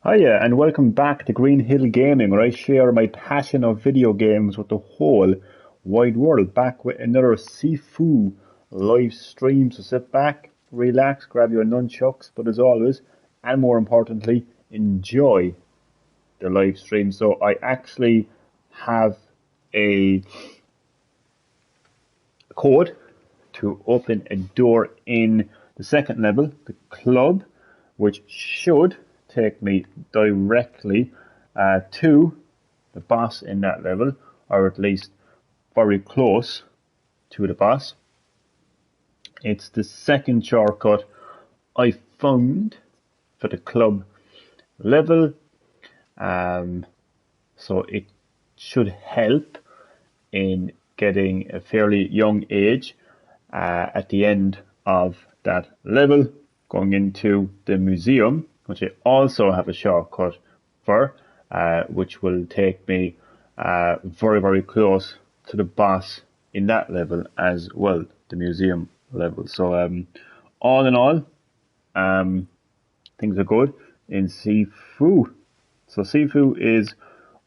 Hiya, and welcome back to Green Hill Gaming, where I share my passion of video games with the whole wide world. Back with another Sifu live stream. So sit back, relax, grab your nunchucks, but as always, and more importantly, enjoy the live stream. So I actually have a code to open a door in the second level, the club, which should take me directly to the boss in that level, or at least very close to the boss. It's the second shortcut I found for the club level, so it should help in getting a fairly young age at the end of that level, going into the museum, which I also have a shortcut for, which will take me very, very close to the boss in that level as well, the museum level. So all in all, things are good in Sifu. So Sifu is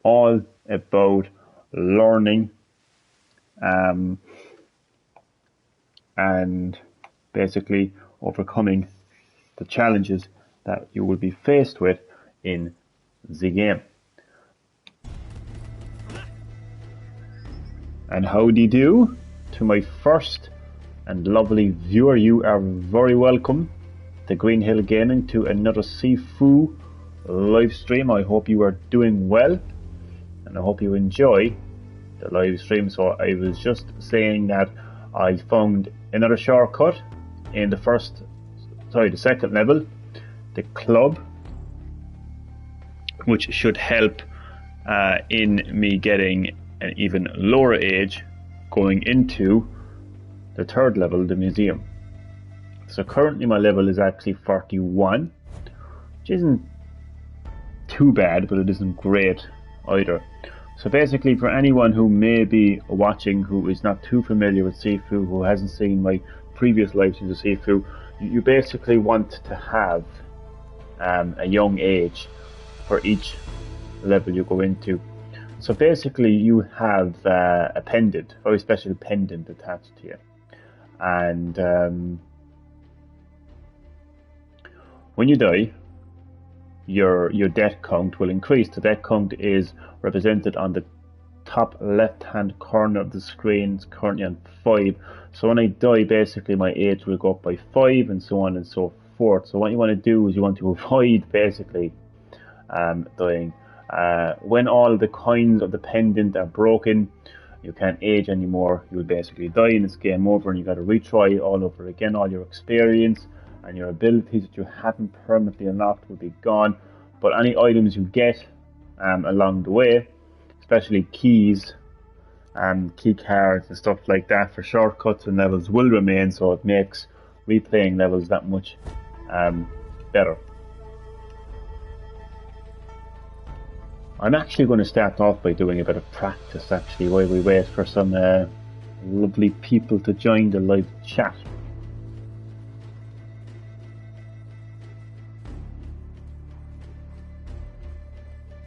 all about learning and basically overcoming the challenges that you will be faced with in the game. And howdy do to my first and lovely viewer. You are very welcome to Green Hill Gaming, to another Sifu live stream. I hope you are doing well, and I hope you enjoy the live stream. So I was just saying that I found another shortcut in the second level, the club, which should help in me getting an even lower age going into the third level, the museum. So currently my level is actually 41, which isn't too bad, but it isn't great either. So basically, for anyone who may be watching who is not too familiar with Sifu, who hasn't seen my previous live streams of Sifu, you basically want to have a young age for each level you go into. So basically you have a pendant, very special pendant attached to you, and when you die, your death count will increase. The death count is represented on the top left hand corner of the screen. It's currently on 5. So when I die, basically my age will go up by 5, and so on and so forth. So what you want to do is you want to avoid basically dying. When all the coins of the pendant are broken, you can't age anymore. You will basically die and it's game over, and you got to retry all over again. All your experience and your abilities that you haven't permanently unlocked will be gone, but any items you get along the way, especially keys and key cards and stuff like that for shortcuts and levels, will remain, so it makes replaying levels that much better. I'm actually going to start off by doing a bit of practice actually while we wait for some lovely people to join the live chat.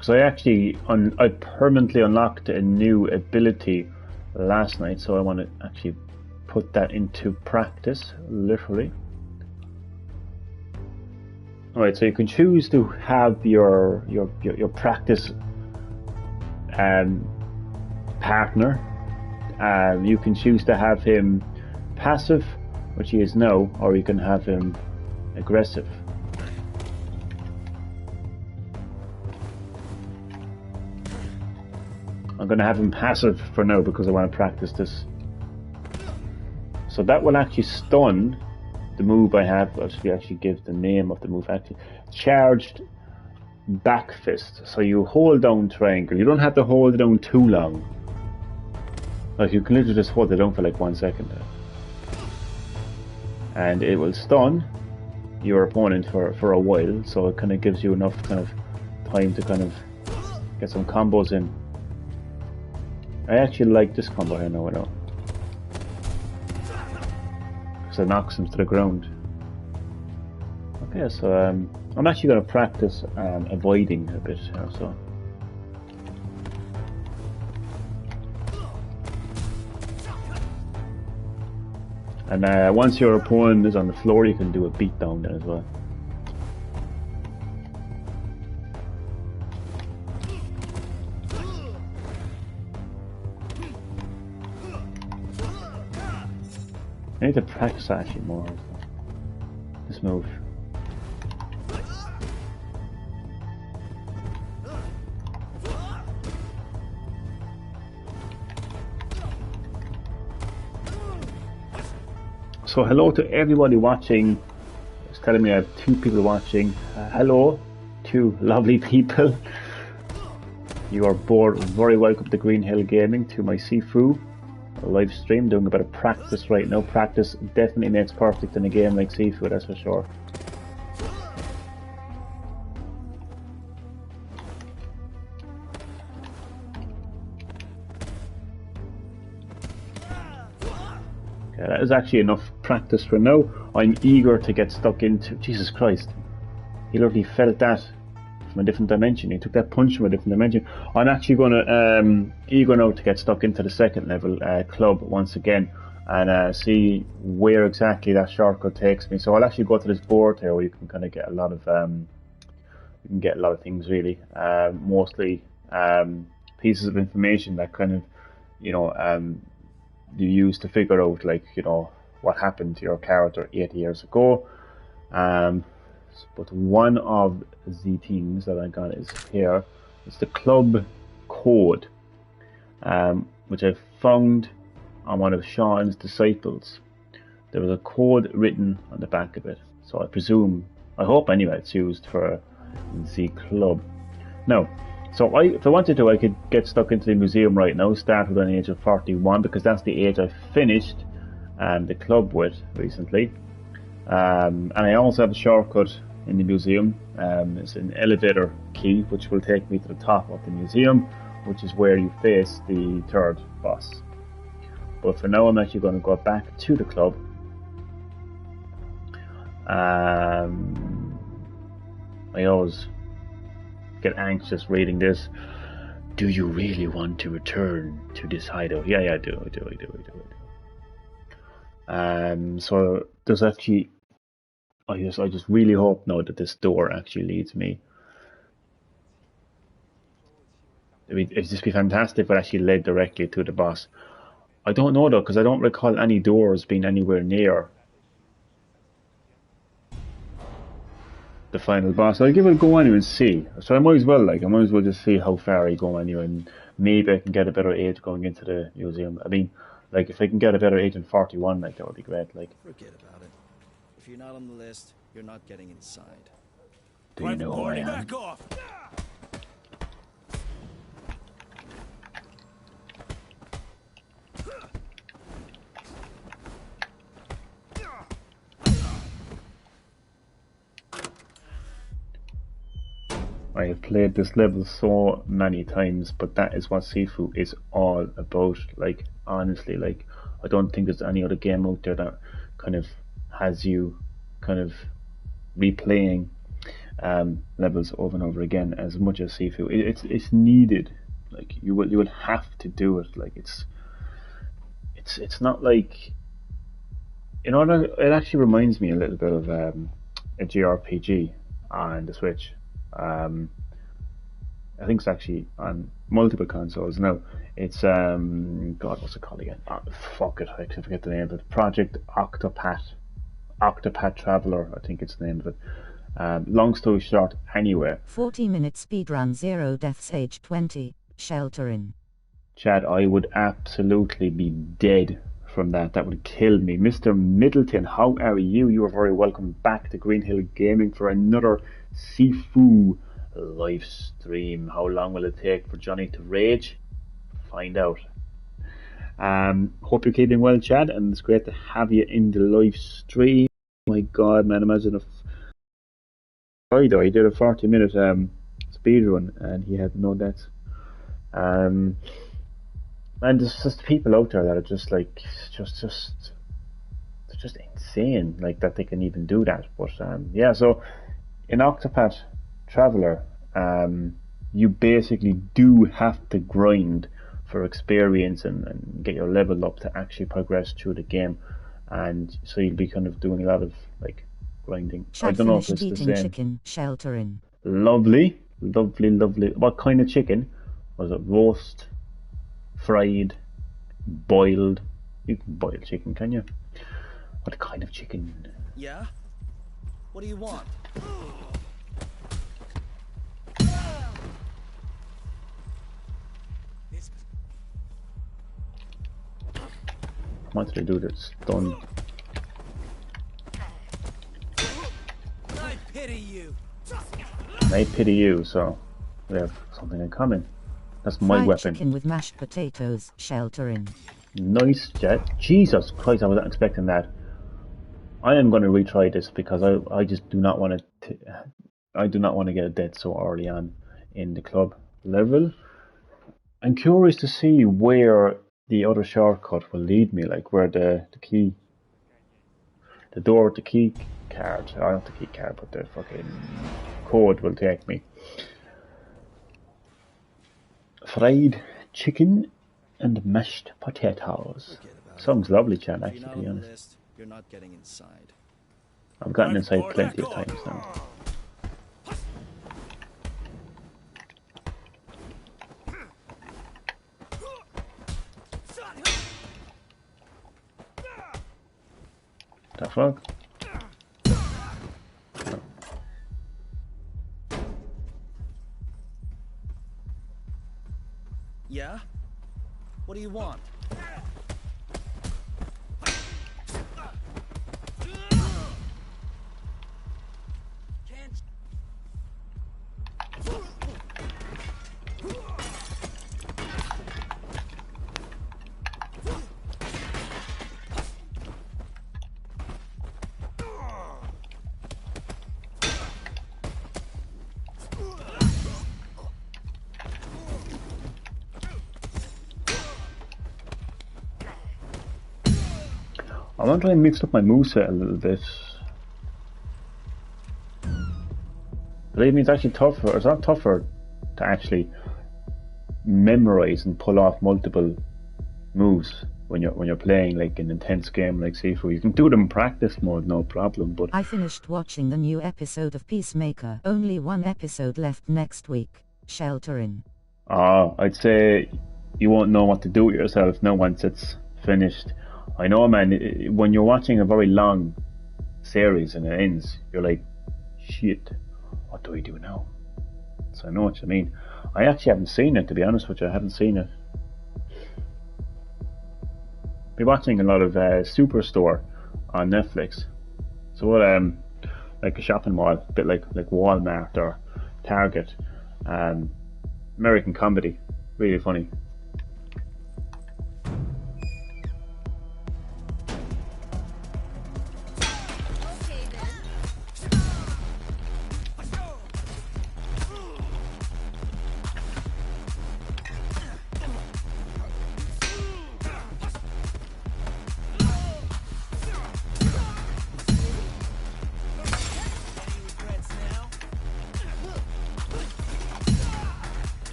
So I permanently unlocked a new ability last night, so I want to actually put that into practice, literally. Alright, so you can choose to have your practice partner. You can choose to have him passive, which he is now, or you can have him aggressive. I'm going to have him passive for now because I want to practice this. So that will actually stun the move I have. I'll actually give the name of the move. Actually, charged back fist. So you hold down triangle. You don't have to hold it down too long. Like, you can literally just hold it down for like 1 second, and it will stun your opponent for a while. So it kind of gives you enough kind of time to kind of get some combos in. I actually like this combo here now, I know. Because it knocks him to the ground. Okay, so I'm actually going to practice avoiding a bit here, so. And once your opponent is on the floor, you can do a beatdown then as well. I need to practice that actually more. This move. So hello to everybody watching. It's telling me I have 2 people watching. Hello, 2 lovely people. You are both very welcome to Green Hill Gaming, to my Sifu live stream. Doing a bit of practice right now. Practice definitely makes perfect in a game like Sifu, that's for sure. Okay, that is actually enough practice for now. I'm eager to get stuck into... Jesus Christ. He literally felt that from a different dimension. He took that punch from a different dimension. I'm actually going to eager now to get stuck into the second level club once again and see where exactly that shortcut takes me. So I'll actually go to this board here where you can kind of get a lot of things really, mostly pieces of information that kind of you use to figure out what happened to your character 8 years ago. But one of the things that I got is here. It's the club code, which I found on one of Sean's disciples. There was a code written on the back of it, so I hope anyway, it's used for the club. Now, so if I wanted to, I could get stuck into the museum right now, start with an age of 41, because that's the age I finished the club with recently. And I also have a shortcut in the museum. It's an elevator key which will take me to the top of the museum, which is where you face the third boss. But for now I'm actually going to go back to the club. I always get anxious reading this. Do you really want to return to this hideout? Yeah, I do. So there's actually, I just really hope now that this door actually leads me. I mean, it'd just be fantastic if it actually led directly to the boss. I don't know though, because I don't recall any doors being anywhere near the final boss. I'll give it a go anyway and see. So I might as well just see how far I go anyway, and maybe I can get a better age going into the museum. I mean, like, if I can get a better age than 41, like, that would be great. Like, forget about it. If you're not on the list, you're not getting inside. Do you know who I am? Back off. I have played this level so many times, but that is what Sifu is all about. Like, honestly, like, I don't think there's any other game out there that kind of has you kind of replaying levels over and over again as much as Sifu. It's needed. Like, you will have to do it. Like, it's not like, it actually reminds me a little bit of a JRPG on the Switch. I think it's actually on multiple consoles now. It's God, what's it called again? Oh, fuck it, I forget the name of it. Project Octopath Traveler, I think it's the name of it. Long story short, anyway. 40-minute speedrun, 0 deaths, age 20, sheltering. Chad, I would absolutely be dead from that. That would kill me. Mr. Middleton, how are you? You are very welcome back to Green Hill Gaming for another Sifu live stream. How long will it take for Johnny to rage? Find out. Hope you're keeping well, Chad, and it's great to have you in the live stream. My God, man, imagine if he did a 40-minute speed run and he had no deaths. And there's just people out there that are just like they're just insane, like, that they can even do that. But yeah, so in Octopath Traveler, you basically do have to grind for experience and get your level up to actually progress through the game, and so you'll be kind of doing a lot of like grinding. I Chad don't know if finished it's the eating same. chicken, sheltering. Lovely, lovely, lovely. What kind of chicken? Was it roast, fried, boiled? You can boil chicken, can you? What kind of chicken? Yeah? What do you want? What did I do that's done? I pity you. I pity you, so we have something in common. That's my Fried weapon. chicken with mashed potatoes, sheltering. Nice, Jet. Jesus Christ, I wasn't expecting that. I am going to retry this because I just do not want to. I do not want to get a death so early on in the club level. I'm curious to see where the other shortcut will lead me, like where the key, the door with the key card, or not the key card, but the fucking code will take me. Fried chicken and mashed potatoes. Sounds lovely, Chan, If you're actually, not to be on the honest. list, you're not getting inside. I've gotten inside plenty of times now. The fuck? Yeah? What do you want? I want to try and mix up my moveset a little bit. Believe me, it's actually tougher. It's not tougher to actually memorize and pull off multiple moves when you're playing like an intense game like Sifu. You can do them in practice mode, no problem. But I finished watching the new episode of Peacemaker. Only one episode left next week. Sheltering. I'd say you won't know what to do with yourself now once it's finished. I know, man. When you're watching a very long series and it ends, you're like, shit, what do we do now? So I know what you mean. I actually haven't seen it, to be honest with you. I haven't seen it. Be watching a lot of Superstore on Netflix. So like a shopping mall, a bit like Walmart or Target. American comedy, really funny.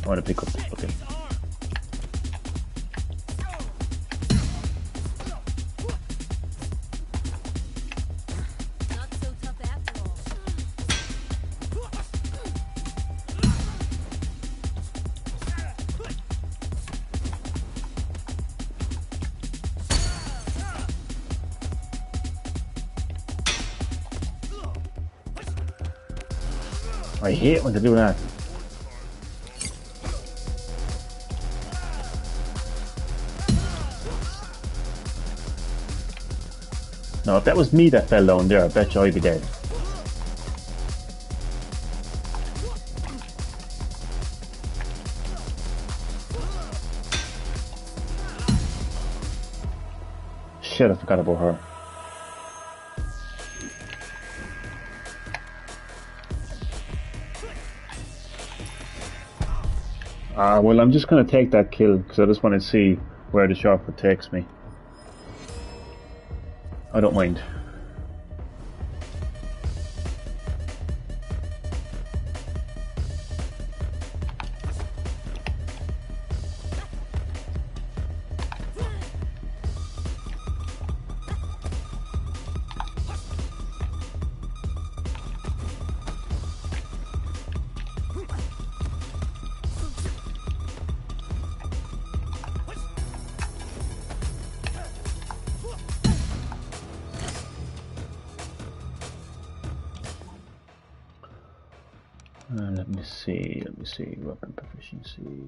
I want to pick up. Okay. Not so tough after all. I hate when they do that. No, if that was me that fell down there, I bet you I'd be dead. Shit, I forgot about her. Well, I'm just going to take that kill because I just want to see where the shortcut takes me. I don't mind. Let me see, weapon proficiency.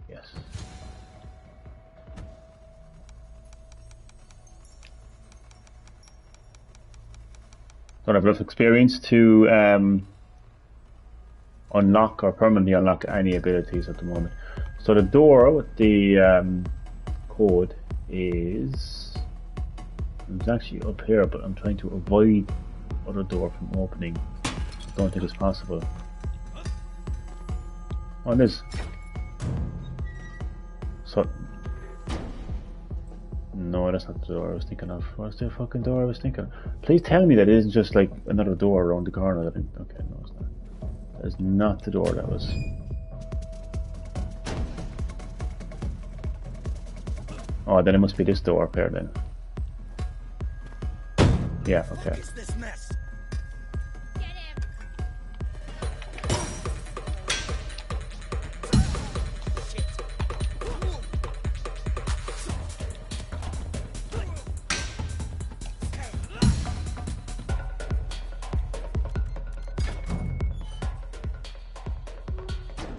Yes. Don't have enough experience to unlock or permanently unlock any abilities at the moment. So the door with the code is it's actually up here, but I'm trying to avoid other door from opening. I don't think it's possible. Oh, it is. So no, that's not the door I was thinking of. What's the fucking door I was thinking of? Please tell me that it isn't just like another door around the corner. Okay, no, it's not. That's not the door that was. Oh, then it must be this door up here then. Yeah, okay.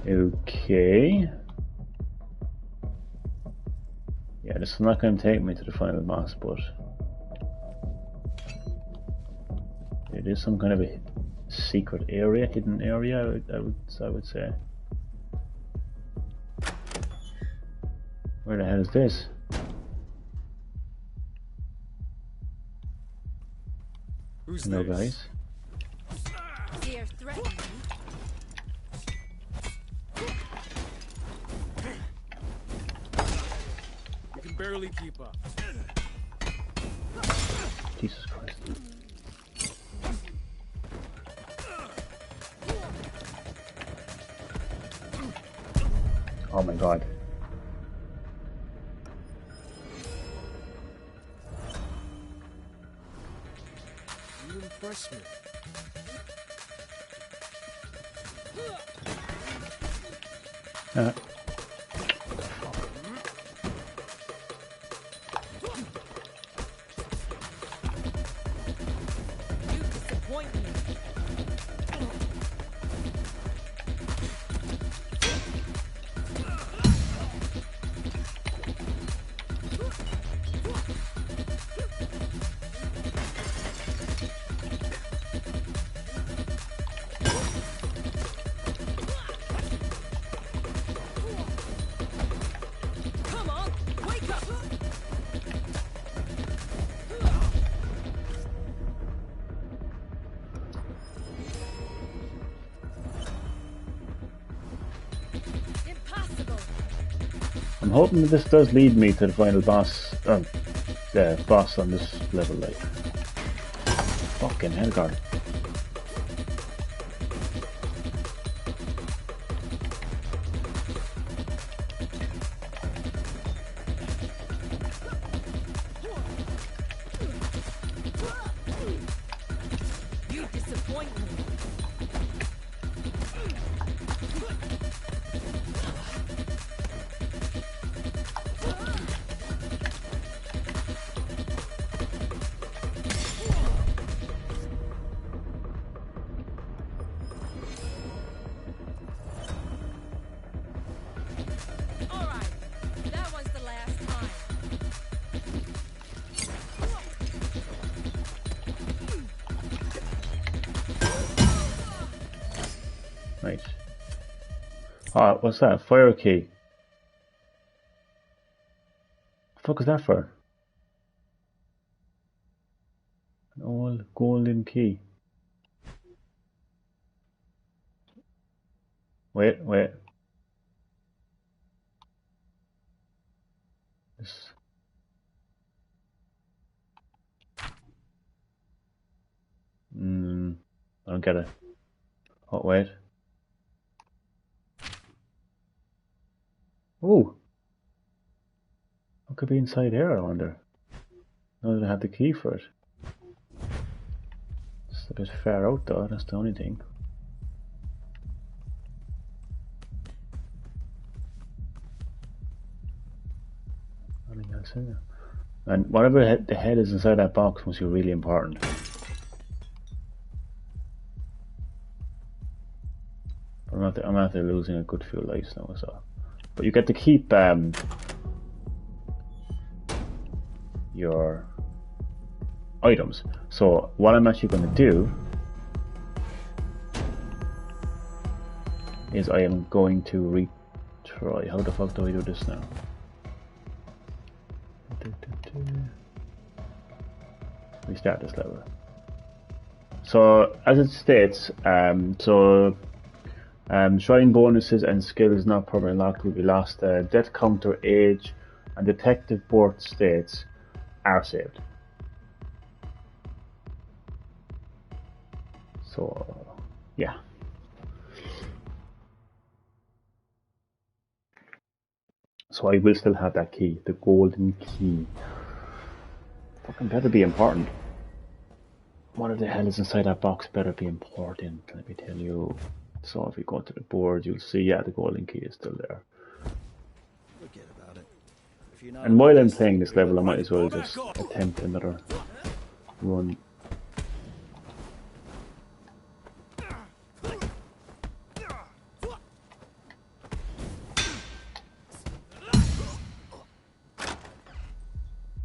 Okay. Yeah, this is not going to take me to the final boss, but it is some kind of a secret area, hidden area. I would say. Where the hell is this? Hello, guys. They're threatening. You can barely keep up. Jesus Christ. Oh my god. You impress me. You disappoint me. Come on, wake up! Impossible! I'm hoping that this does lead me to the final boss, the boss on this level, like. Fucking hell, God. You disappoint me. Alright, that one's the last time. Right. Ah, what's that? Fire key. The fuck is that for? An old golden key. Wait. This. don't get it. Oh, wait. Oh! What could be inside here, I wonder? Now that I have the key for it. It's a bit far out though, that's the only thing. Nothing else in there. And whatever the head is inside that box must be really important. I'm after losing a good few lives now, so. But you get to keep your items. So what I'm actually going to do is I am going to retry. How the fuck do I do this now? Restart this level. So as it states, shrine bonuses and skills not permanently locked will be lost. Death counter, age, and detective birth states are saved. So yeah. So I will still have that key, the golden key. Fucking better be important. What the hell is inside that box better be important, let me tell you. So if you go to the board, you'll see, yeah, the golden key is still there. Forget about it. If you're not And on the while I'm list, playing this you're level, I gonna- might as well just attempt another run.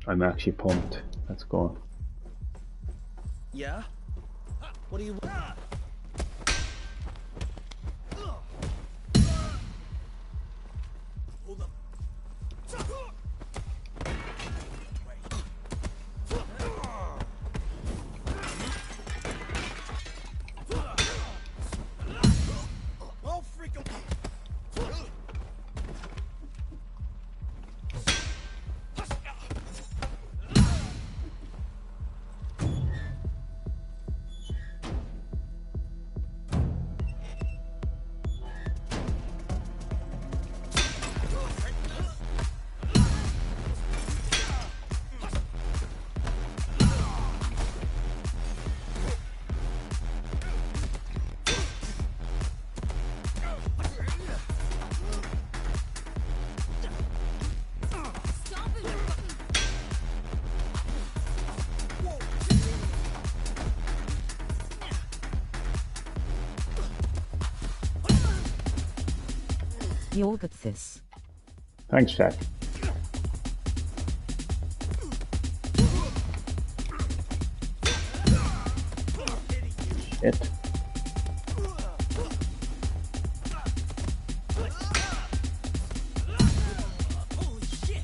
I'm actually pumped. Let's go. Yeah? What do you want? Hold up. Oh, freak 'em. Stop it! You'll get this. Thanks, Jack. Shit. Holy shit!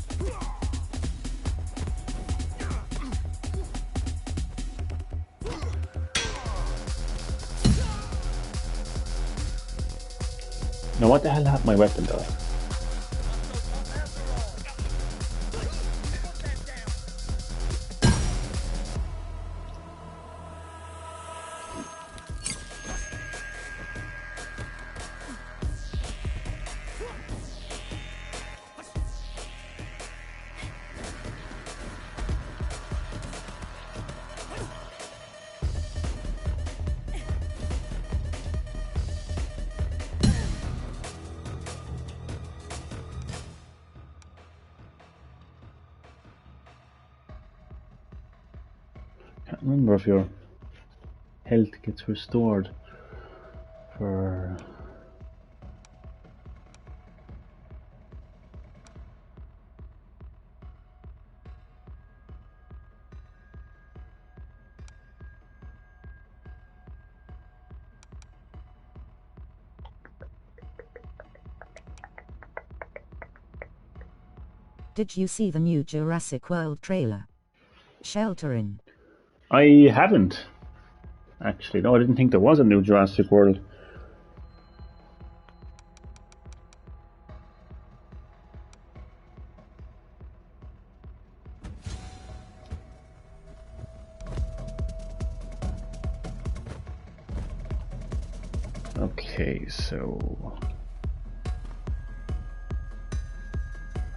Now what the hell happened to my weapon though? Can't remember if your health gets restored for... Did you see the new Jurassic World trailer? Sheltering. I haven't. Actually, no, I didn't think there was a new Jurassic World. Okay, so...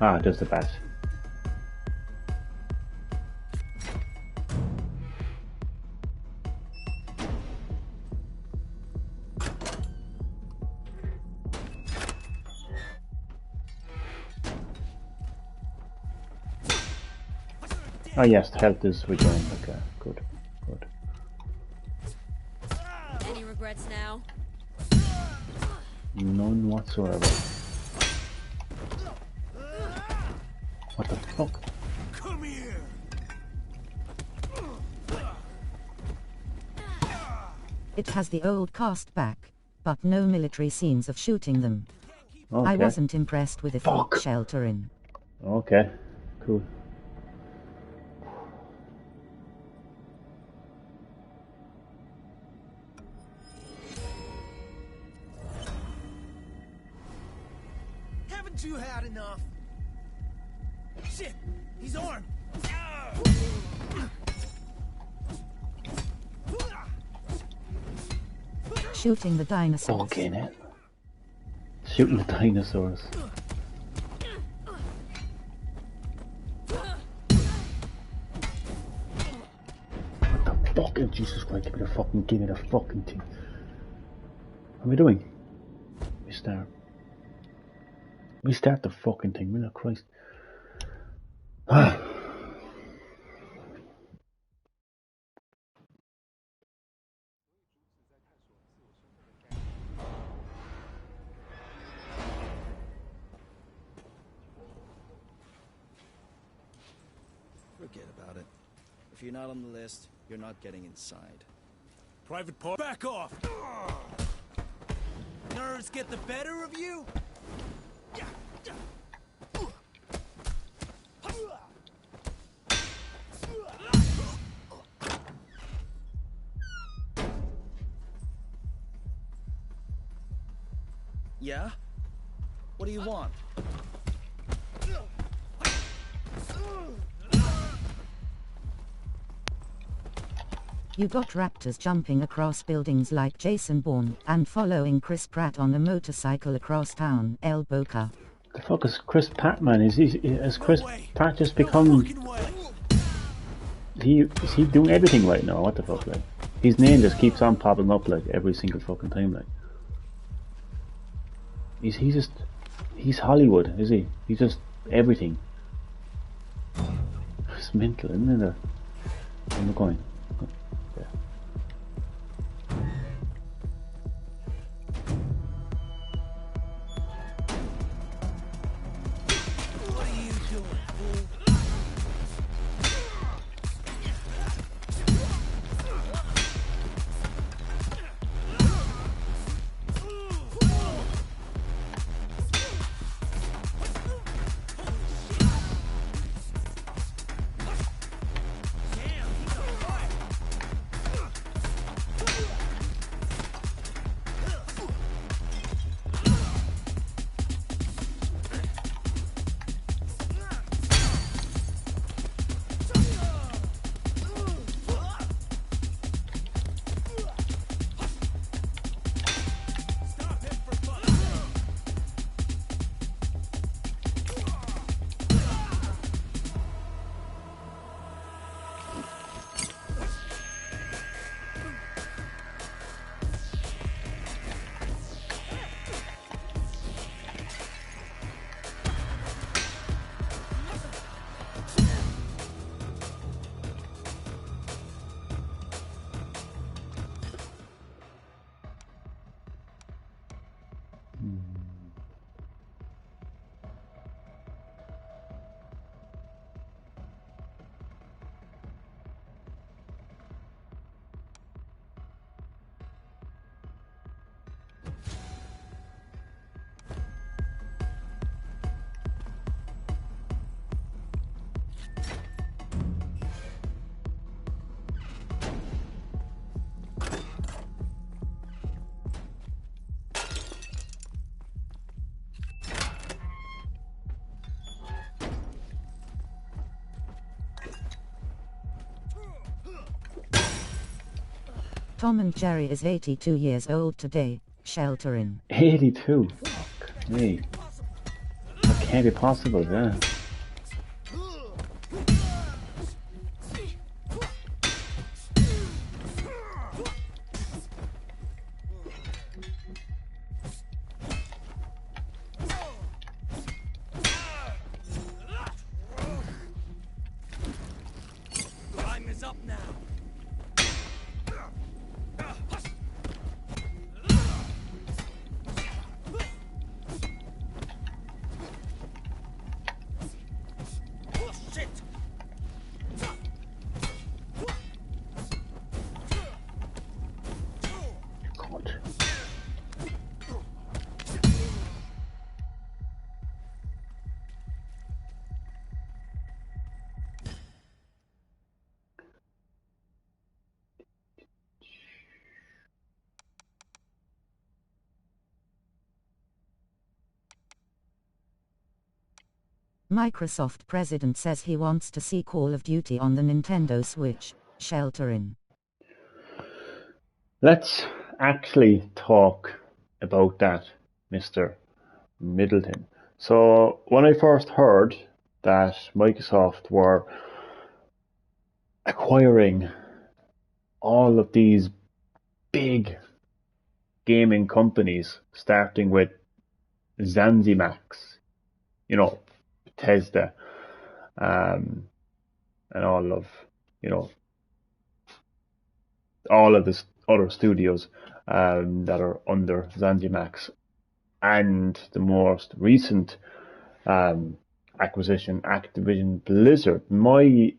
Ah, there's the bat. Oh yes, health is regained. Okay, good, good. Any regrets now? None whatsoever. What the fuck? Come here. It has the old cast back, but no military scenes of shooting them. Okay. I wasn't impressed with the Fuck. fake sheltering. Okay, cool. Haven't you had enough? Shit, he's armed. Shooting the dinosaurs. Fucking it. Shooting the dinosaurs. What the fuck? Oh, Jesus Christ, give me the fucking thing. What are we doing? Restart the fucking thing, will it, Christ? Forget about it. If you're not on the list, you're not getting inside. Private Park. Back off. Nerves get the better of you? Yeah? What do you want? You got raptors jumping across buildings like Jason Bourne, and following Chris Pratt on a motorcycle across town, El Boca. The fuck is Chris Pratt, man? Has Chris Pratt just No become... fucking way. Is he doing everything right now? What the fuck, like? His name just keeps on popping up, like, every single fucking time, like. He's Hollywood, is he? He's just everything. It's mental, isn't it? Where am I going? Yeah. What are you doing, fool? Tom and Jerry is 82 years old today. Sheltering. 82. Fuck me. That can't be possible, yeah. Time is up now. Shit! God. Microsoft president says he wants to see Call of Duty on the Nintendo Switch. Sheltering. Let's actually talk about that, Mr. Middleton. So, when I first heard that Microsoft were acquiring all of these big gaming companies, starting with Zanzimax, you know, Bethesda, and all of, you know, all of the other studios that are under Zanzimax, and the most recent acquisition, Activision Blizzard. My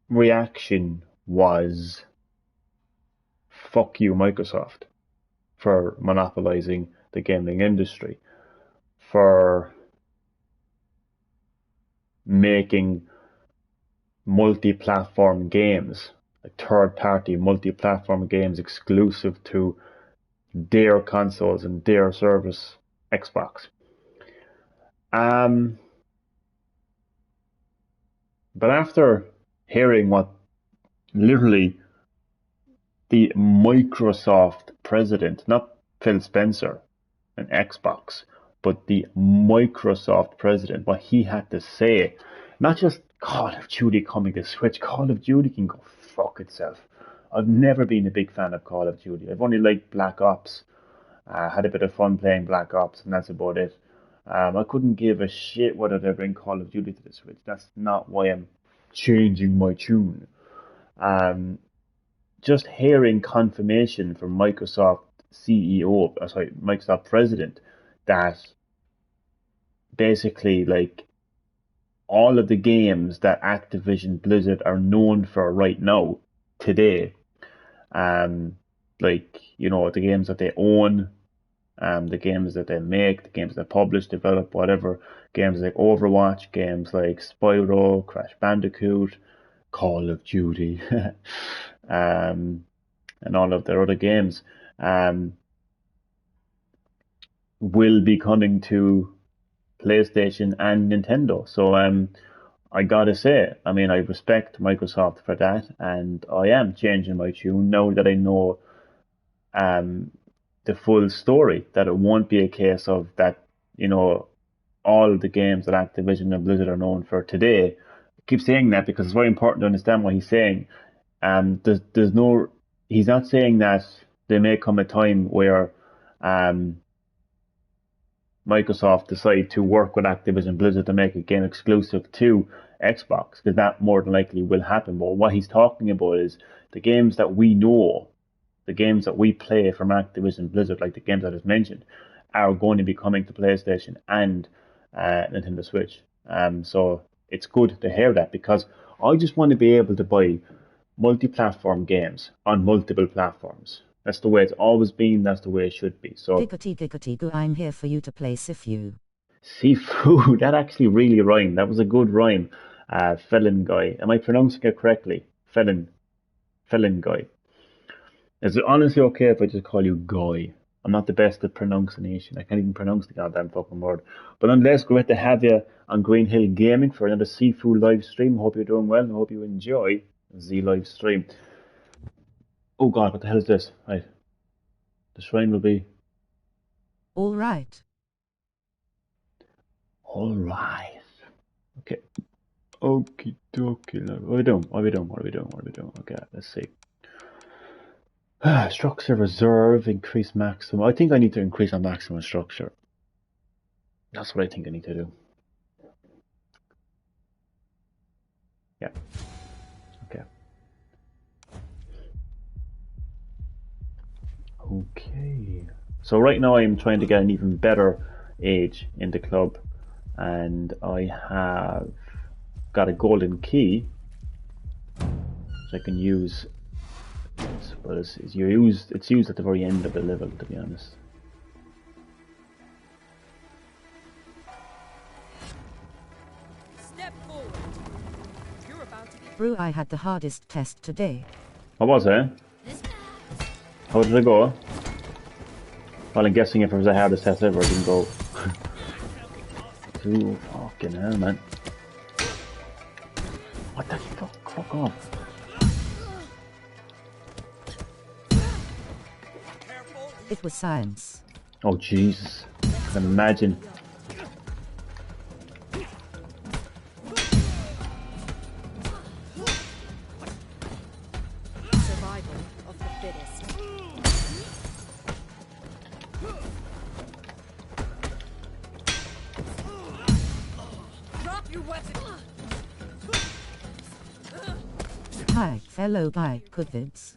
reaction was, fuck you, Microsoft, for monopolizing the gaming industry, for making multi-platform games, like third-party multi-platform games exclusive to their consoles and their service, Xbox. But after hearing what literally the Microsoft president, not Phil Spencer and Xbox, but the Microsoft president, what he had to say, not just Call of Duty coming to Switch, Call of Duty can go fuck itself. I've never been a big fan of Call of Duty. I've only liked Black Ops. Had a bit of fun playing Black Ops, and that's about it. I couldn't give a shit whether they bring Call of Duty to the Switch. That's not why I'm changing my tune. Just hearing confirmation from Microsoft CEO, Microsoft president, that basically like all of the games that Activision Blizzard are known for right now, today, like, you know, the games that they own, the games that they make, the games they publish, develop, whatever, games like Overwatch, games like Spyro, Crash Bandicoot, Call of Duty, and all of their other games, will be coming to PlayStation and Nintendo. So I gotta say, I mean, I respect Microsoft for that, and I am changing my tune now that I know the full story. That it won't be a case of that, you know, all the games that Activision and Blizzard are known for today. I keep saying that because it's very important to understand what he's saying. There's no, he's not saying that there may come a time where Microsoft decide to work with Activision Blizzard to make a game exclusive to Xbox, because that more than likely will happen. But what he's talking about is the games that we know, the games that we play from Activision Blizzard, like the games that is mentioned, are going to be coming to PlayStation and Nintendo Switch. So it's good to hear that, because I just want to be able to buy multi-platform games on multiple platforms. That's the way it's always been. That's the way it should be. So, Giggity goo, I'm here for you to play Sifu. Sifu, that actually really rhymed. That was a good rhyme. Felon guy. Am I pronouncing it correctly? Felon guy. Is it honestly okay if I just call you Guy? I'm not the best at pronunciation. I can't even pronounce the goddamn fucking word. But nonetheless, great to have you on Green Hill Gaming for another Sifu live stream. Hope you're doing well and hope you enjoy the live stream. Oh god, what the hell is this? Right. The shrine will be All right. Alright. Okay. Okie dokie. What are we doing? What are we doing? What are we doing? What are we doing? Okay, let's see. Structure reserve, increase maximum. I think I need to increase our maximum structure. That's what I think I need to do. Yeah. Okay. Okay. So right now I'm trying to get an even better age in the club, and I have got a golden key which I can use. But it's used at the very end of the level, to be honest. Step forward. You're about to be. Brew, I had the hardest test today. What was it? How did it go? Well, I'm guessing if it was the hardest test ever, it didn't go. Ooh, fucking hell, man. What the fuck? Fuck off. It was science. Oh, Jesus. I can imagine. Survival of the fittest. Drop your weapon. Hi, fellow guy, good vids.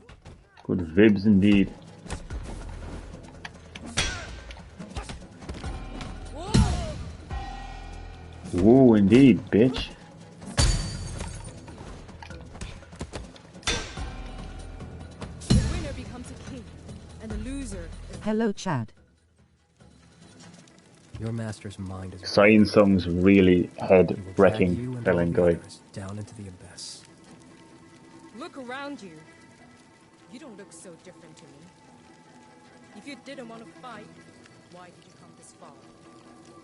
Good vibs indeed. Whoa, indeed, bitch. The winner becomes a king, and the loser is. Hello, Chad. Your master's mind is Science songs really head He will drag wrecking you and Felon all the Guy. others down into the abyss. Look around you. You don't look so different to me. If you didn't want to fight, why did you come this far?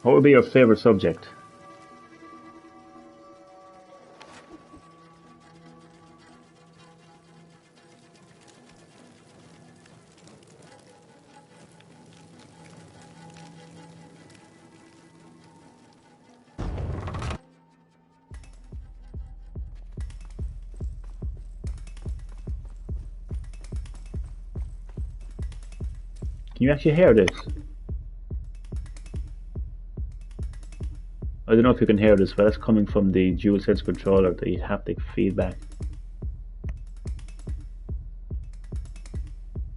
What would be your favorite subject? Can you actually hear this? I don't know if you can hear this, but that's coming from the DualSense controller, the haptic feedback.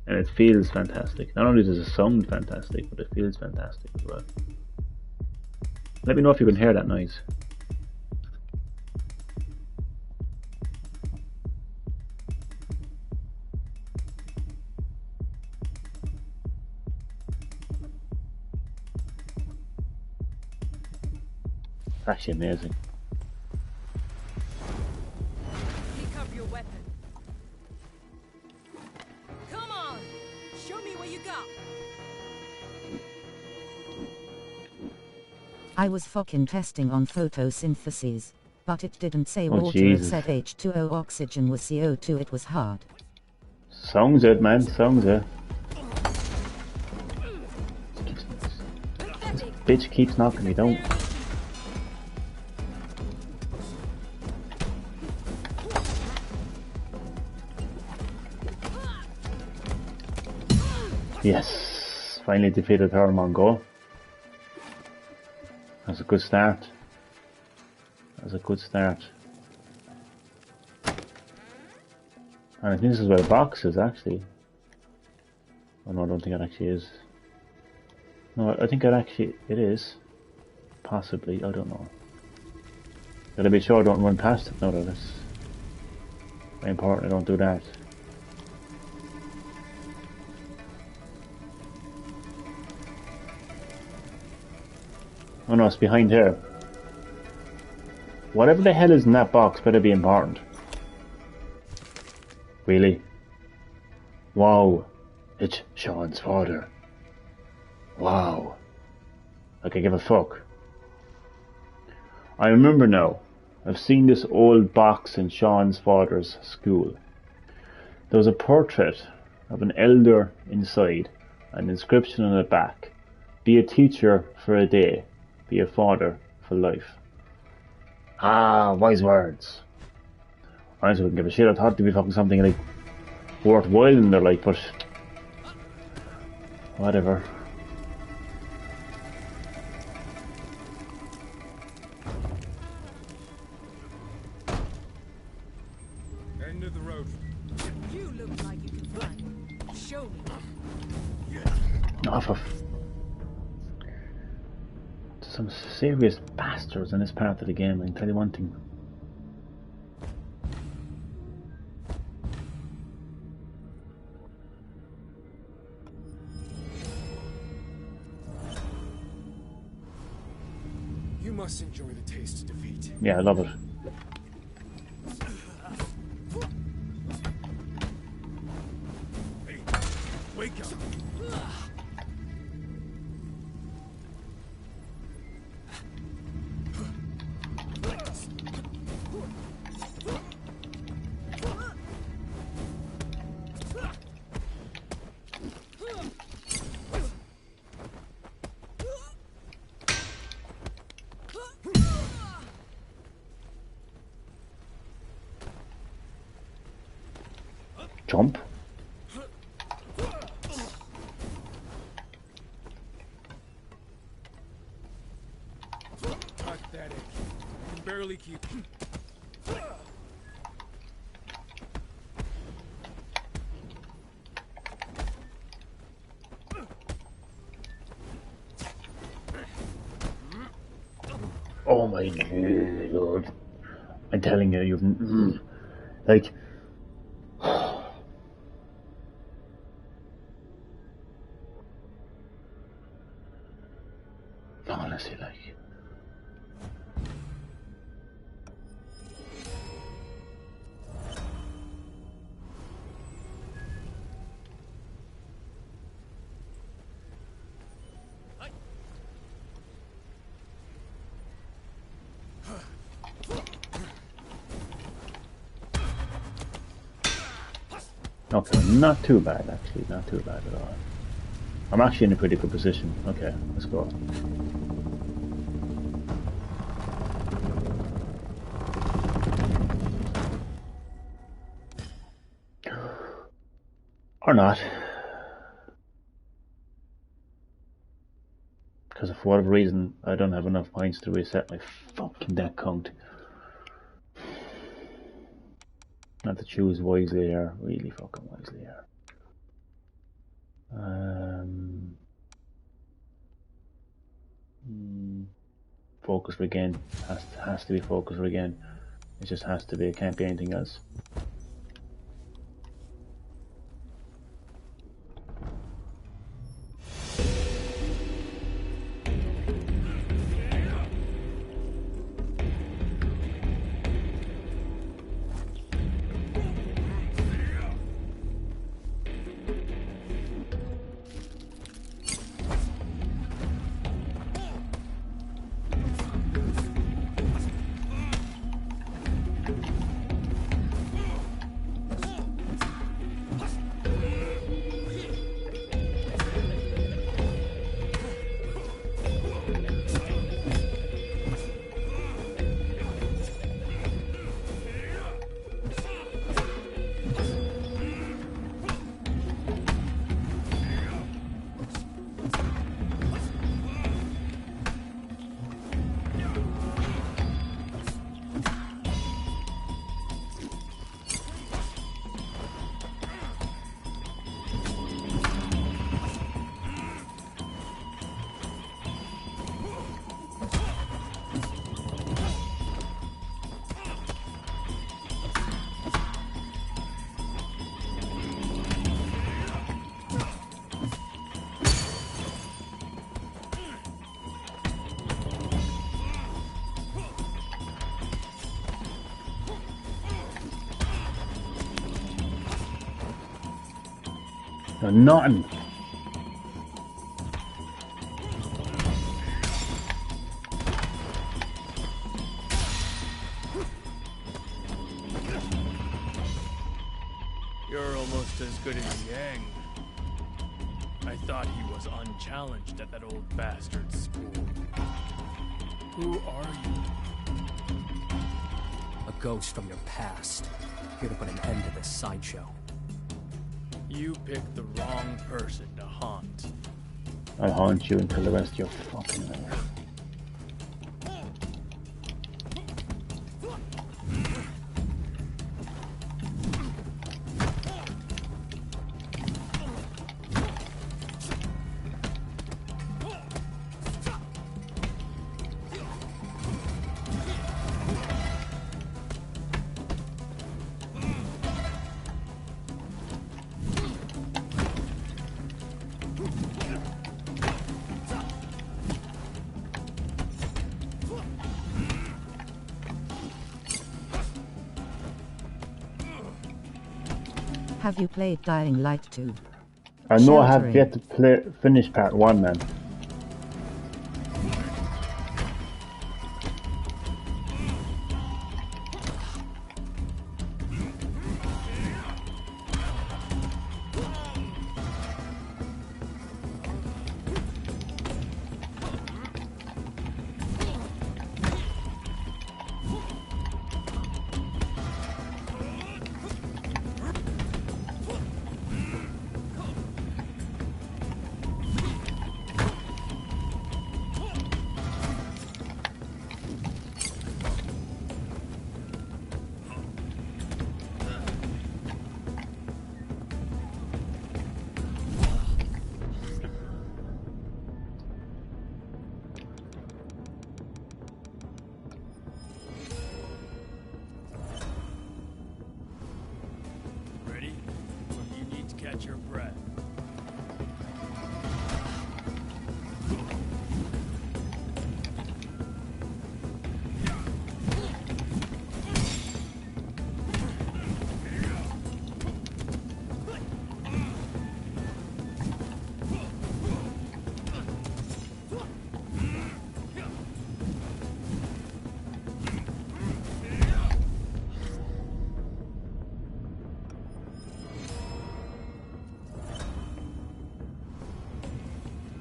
And it feels fantastic. Not only does it sound fantastic, but it feels fantastic as well. Let me know if you can hear that noise. It's actually amazing. Pick up your weapon. Come on! Show me what you got! I was fucking testing on photosynthesis, but it didn't say Oh, water, Jesus. it said H2O, oxygen was CO2, it was hard. Sounds it, man. Sounds it. Pathetic! Bitch keeps knocking me down. Yes, finally defeated her Mongo. That's a good start. That's a good start. And I think this is where the box is actually. Oh no, I don't think it actually is. No, I think it is. Possibly, I don't know. Gotta be sure I don't run past it. No, that's very important. I don't do that. Oh no, it's behind here. Whatever the hell is in that box better be important. Really? Wow. It's Sean's father. Wow. Like I give a fuck. I remember now. I've seen this old box in Sean's father's school. There was a portrait of an elder inside, an inscription on the back. Be a teacher for a day. Be a father for life. Ah, wise words. Honestly, I wouldn't give a shit. I thought they'd be fucking something like worthwhile in their life, but whatever. End of the road. You look like you can fight. Show me. Oh, for some serious bastards in this part of the game. I can tell you one thing. You must enjoy the taste of defeat. Yeah, I love it. Hey, wake up. Jump. Pathetic. I can barely keep. Oh my lord. I'm telling you, you've like honestly, like okay, not too bad actually, not too bad at all. I'm actually in a pretty good position. Okay, let's go. Or not. Because for whatever reason, I don't have enough points to reset my fucking deck count. Not to choose wisely here, really fucking wisely here. Focus regain. Has to be focus regain. It just has to be, it can't be anything else. No, nothing. You're almost as good as Yang. I thought he was unchallenged at that old bastard's school. Who are you? A ghost from your past, here to put an end to this sideshow. You picked the wrong person to haunt. I'll haunt you until the rest of your fucking life. Have you played Dying Light 2? I know I have Sheltering. yet to finish part 1, man. Ready? Or you need to catch your breath.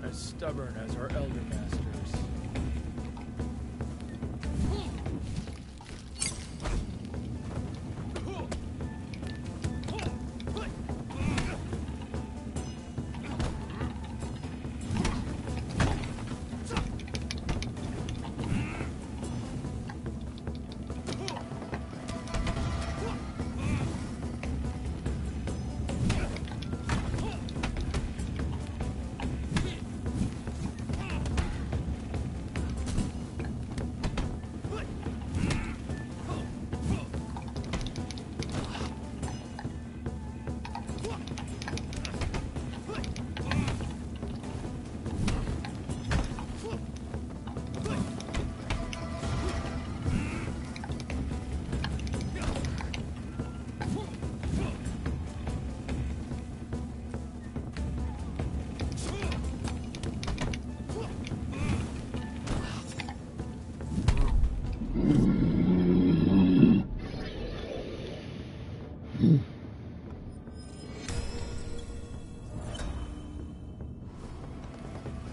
As stubborn as our elder masters.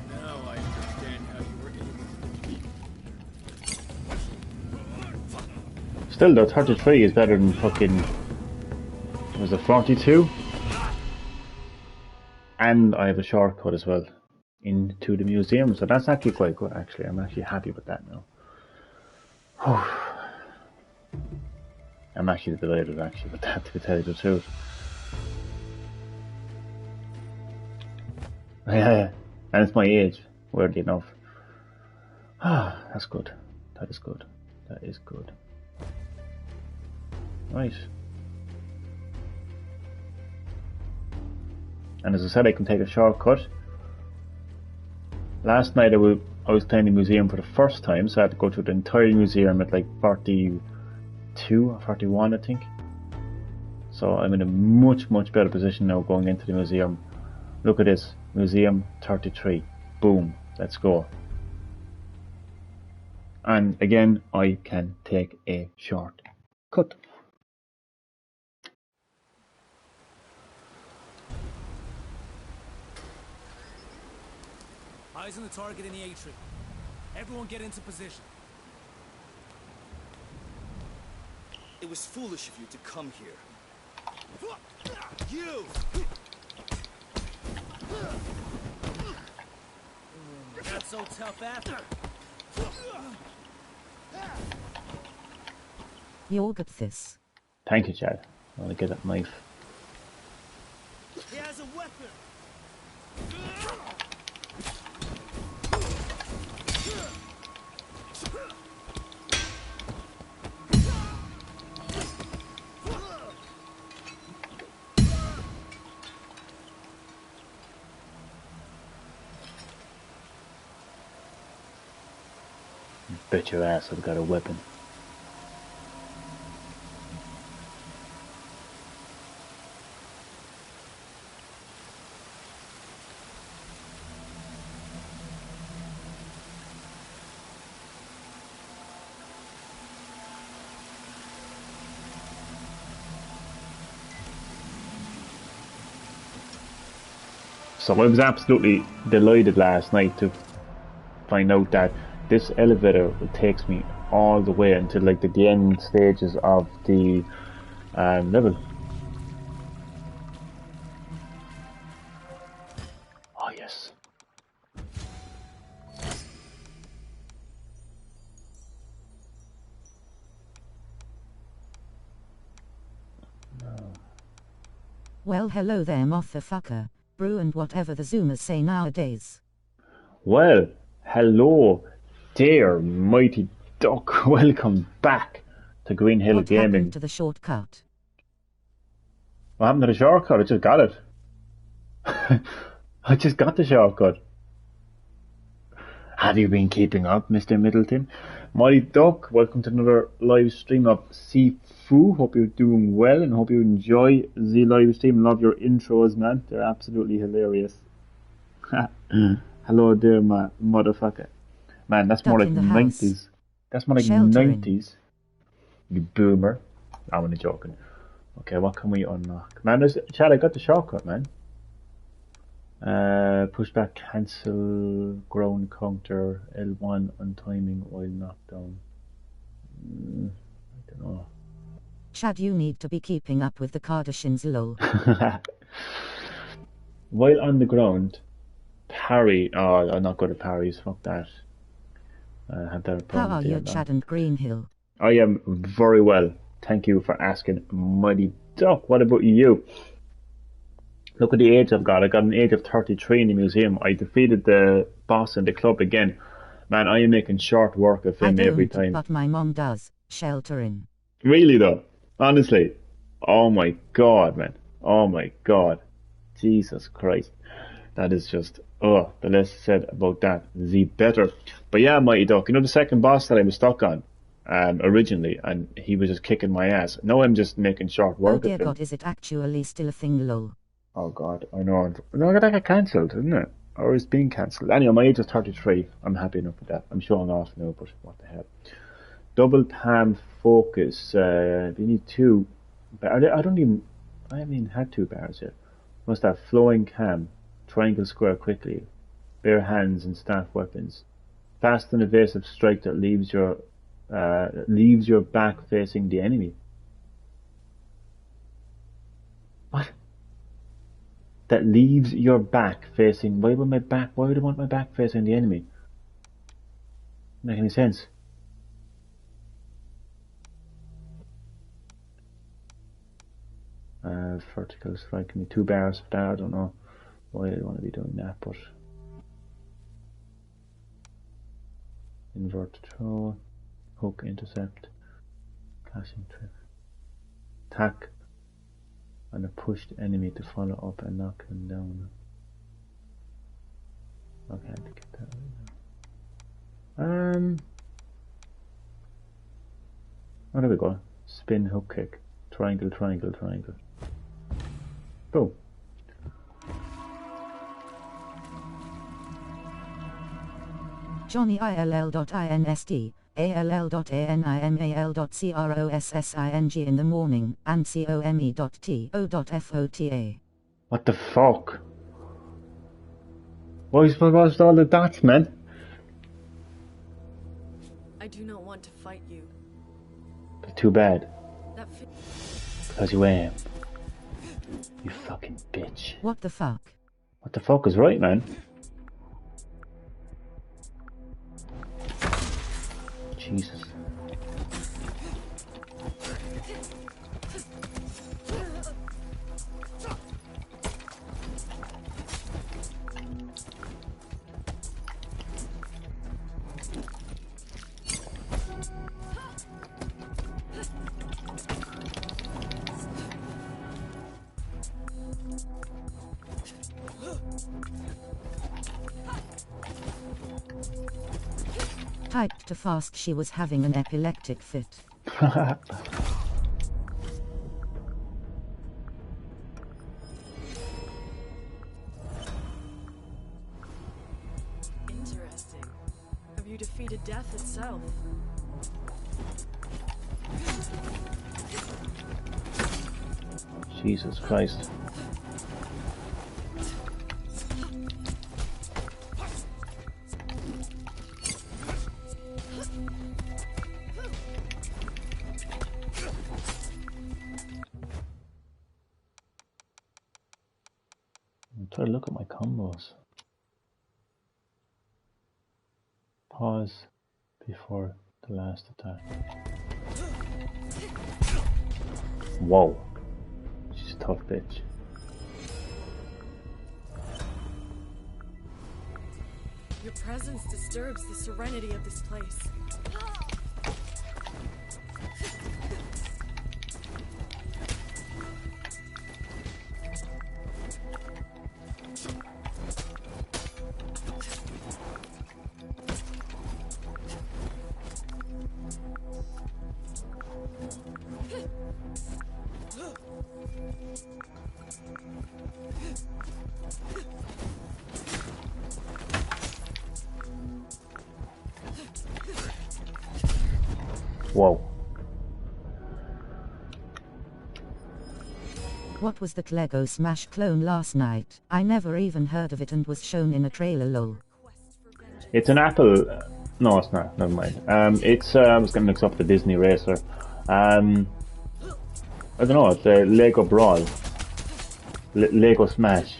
Now I understand how you were able to defeat. Still though, 33 is better than fucking... Was it 42? And I have a shortcut as well into the museum, so that's actually quite good actually. I'm actually happy with that now. I'm actually delighted actually with that, to tell you the truth. Yeah, and it's my age, weirdly enough. That's good. That is good. That is good. Right. And as I said, I can take a shortcut. Last night I was playing the museum for the first time, so I had to go through the entire museum at like 42 or 41, I think. So I'm in a much, much better position now going into the museum. Look at this, Museum 33. Boom, let's go. And again, I can take a shortcut. Eyes on the target in the atrium. Everyone get into position. It was foolish of you to come here. You! Not so tough after. You'll get this. Thank you, Chad. I want to get that knife. He has a weapon! Bet your ass I've got a weapon. So I was absolutely delighted last night to find out that this elevator takes me all the way until like the end stages of the level. Oh yes. Well, hello there, motherfucker. Brew and whatever the Zoomers say nowadays. Well, hello, dear mighty duck. Welcome back to Green Hill What Gaming. happened to the shortcut? What happened to the shortcut? I just got it. I just got the shortcut. Have you been keeping up, Mr. Middleton? Mighty Duck, welcome to another live stream of Sifu. Hope you're doing well and hope you enjoy the live stream. Love your intros, man. They're absolutely hilarious. Hello there, my motherfucker. Man, that's Duck more like in the house. 90s. That's more like Sheltering. 90s. You boomer. I'm only joking. Okay, what can we unlock? Man, Chad, I got the shortcut, man. Push back, cancel, ground counter, L1 on timing, while knockdown. I don't know. Chad, you need to be keeping up with the Kardashians, lol. While on the ground, parry. Oh, I'm not good at parries. Fuck that. Have that How problem are you, Chad and Greenhill? I am very well. Thank you for asking, Mighty Duck. What about you? Look at the age I've got. I got an age of 33 in the museum. I defeated the boss in the club again. Man, I am making short work of I him every don't, time. but my mom does. Sheltering. Really though? Honestly? Oh my god, man. Oh my god. Jesus Christ. That is just, the less said about that, the better. But yeah, Mighty Duck, you know the second boss that I was stuck on originally, and he was just kicking my ass. Now I'm just making short Oh work dear of him. God, is it actually still a thing, lol? Oh god, I know. No, that got cancelled, isn't it? Or it's being cancelled. Anyway, my age is 33. I'm happy enough with that. I'm showing off now, but what the hell. Double tam focus. You need two. I haven't even had two bars yet. Must have flowing cam, triangle square quickly, bare hands and staff weapons. Fast and evasive strike that leaves your back facing the enemy. What? That leaves your back facing. Why would I want my back facing the enemy? Doesn't make any sense. Vertical strike. Give me 2 bars for that. I don't know why I want to be doing that, but invert throw, hook, intercept, clashing trip, attack, and a pushed enemy to follow up and knock him down. Okay, I have to get that right now. Oh, there we go. Spin, hook, kick, triangle, triangle, triangle. Boom. Johnny ILL.INST, ALL.ANIMAL.CROSSING in the morning, and COME.TO.FOTA. What the fuck? Why are you supposed to all the dots, man? I do not want to fight you. But too bad. That Because you am. You fucking bitch. What the fuck? What the fuck is right, man? Jesus. Typed too fast, she was having an epileptic fit. interesting. Have you defeated death itself? Jesus Christ. I'm trying to look at my combos. Pause before the last attack. Whoa. She's a tough bitch. Your presence disturbs the serenity of this place. Whoa. What was that Lego Smash clone last night? I never even heard of it and was shown in a trailer, lol. It's an Apple. No, it's not. Never mind. It's. I was getting mixed up with the Disney Racer. I don't know. It's a Lego Brawl. Lego Smash.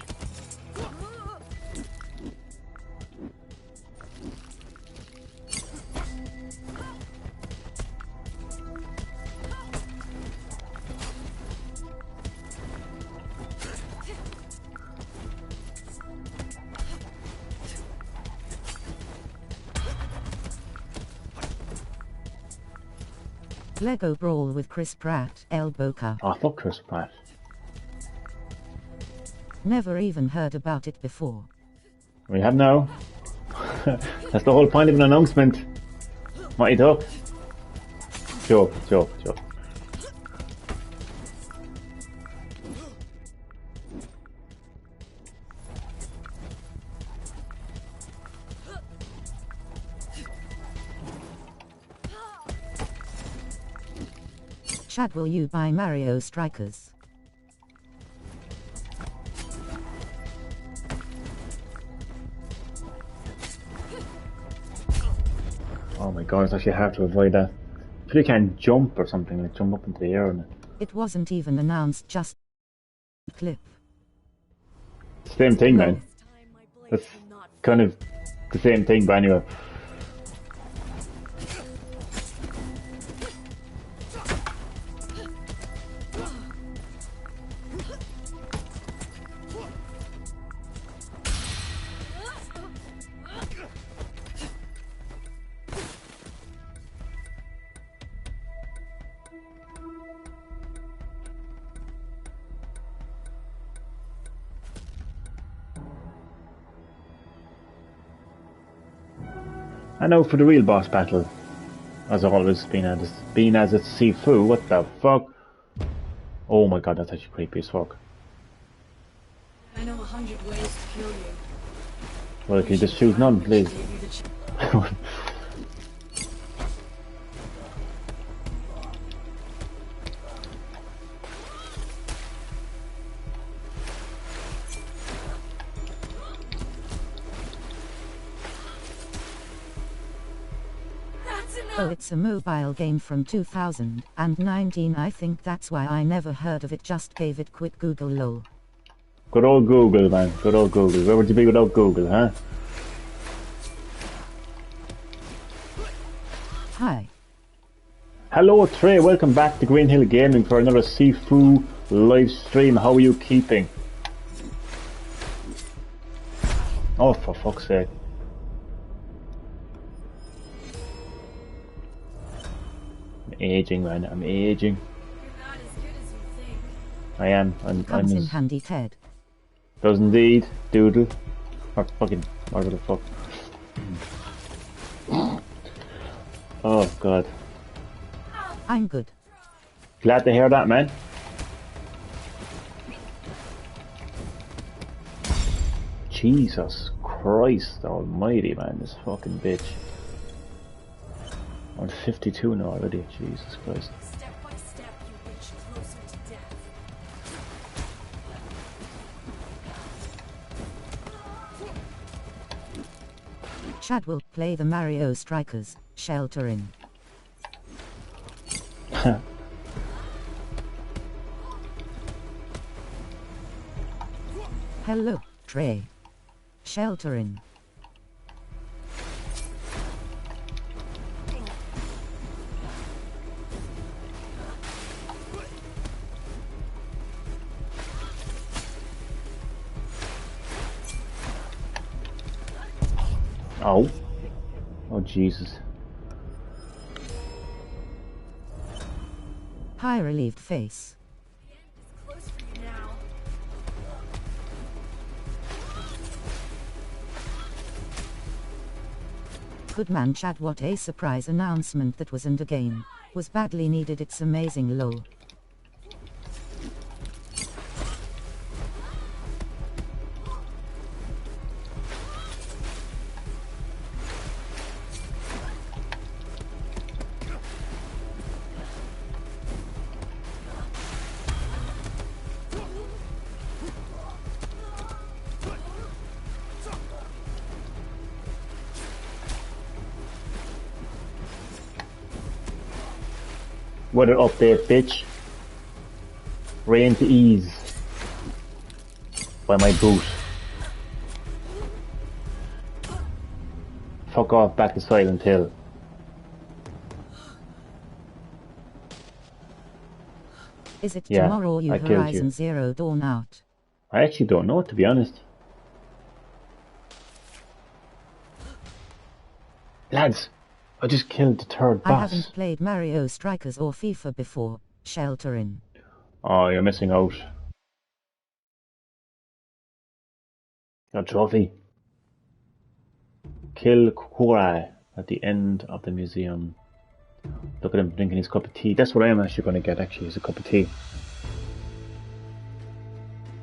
Lego Brawl with Chris Pratt, elbow cup. Oh, fuck Chris Pratt. Never even heard about it before. We have now. That's the whole point of an announcement. Mighty Duck. Joke. Chad, will you buy Mario Strikers? Oh my god, it's actually hard to avoid that. If you can't jump or something, like jump up into the air and It wasn't even announced, just a clip. same thing, man. That's kind of the same thing, but anyway. And now for the real boss battle. As always, being as it's Sifu. What the fuck? Oh my god, that's actually creepy as fuck. I know 100 ways to kill you. Well, can you just choose none, please? Oh, it's a mobile game from 2019. I think that's why I never heard of it. Just gave it quick Google lol. Good old Google, man. Good old Google. Where would you be without Google, huh? Hi. Hello, Trey. Welcome back to Green Hill Gaming for another Sifu live stream. How are you keeping? Oh, for fuck's sake. I'm aging, man. I'm aging. You're not as good as you think. I am. I'm Comes in handy, Ted. Does indeed, Doodle. Or fucking, whatever the fuck. Oh, God. I'm good. Glad to hear that, man. Jesus Christ almighty, man, this fucking bitch. I'm 52 now already, Jesus Christ. Step by step, you inch closer to death. Chad will play the Mario Strikers, Shelter in. Hello, Trey. Shelter in. Oh. Oh, Jesus. High relieved face. The end is close for you now. Good man, Chad, what a surprise announcement that wasn't a game. Was badly needed, it's amazing lol. Weather update, bitch. Rain to ease. By my boot. Fuck off back to Silent Hill. Is it Yeah, tomorrow you I killed you. Horizon Zero Dawn out? I actually don't know, to be honest. Lads, I just killed the third I boss. haven't played Mario Strikers or FIFA before, Shelter in. Oh, you're missing out. Your trophy. Kill Kurai at the end of the museum. Look at him drinking his cup of tea. That's what I am actually going to get, actually, is a cup of tea.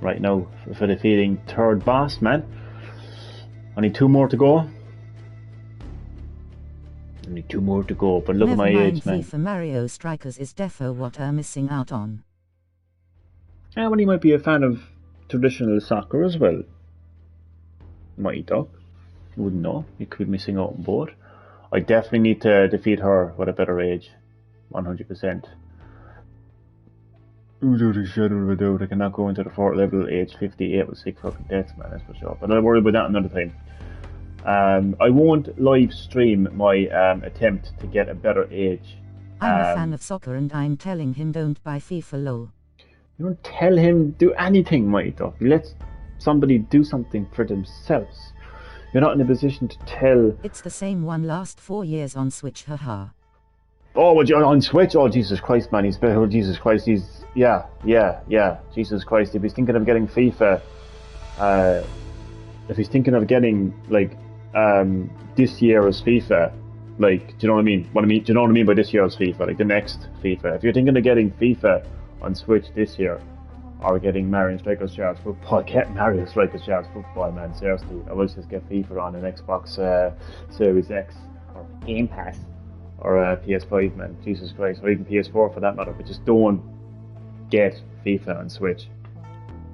Right now, for defeating third boss, man. Only 2 more to go. Only 2 more to go, but look Never at my mind, age, man. FIFA Mario Strikers is defo what I'm missing out on. Yeah, well, he might be a fan of traditional soccer as well. Might though. You wouldn't know. You could be missing out on both. I definitely need to defeat her with a better age. 100%. Without a shadow of a doubt, I cannot go into the 4th level age 58 with 6 fucking deaths, man, that's for sure. But I'll worry about that another time. I won't live stream my attempt to get a better age. I'm a fan of soccer and I'm telling him don't buy FIFA lol. You don't tell him do anything, mate. Though. You let somebody do something for themselves. You're not in a position to tell. It's the same one last 4 years on Switch, haha. Oh, well, you're on Switch? Oh, Jesus Christ, man. He's better. Jesus Christ, he's... Yeah. Jesus Christ. If he's thinking of getting FIFA... if he's thinking of getting, like, this year as FIFA... Like, do you know what I mean? Do you know what I mean by this year's FIFA? Like, the next FIFA. If you're thinking of getting FIFA on Switch this year, or getting Mario Strikers Shards Football, get Mario Strikers Shards Football, man. Seriously. I will just get FIFA on an Xbox Series X, or Game Pass. Or PS5, man, Jesus Christ, or even PS4 for that matter, but just don't get FIFA on Switch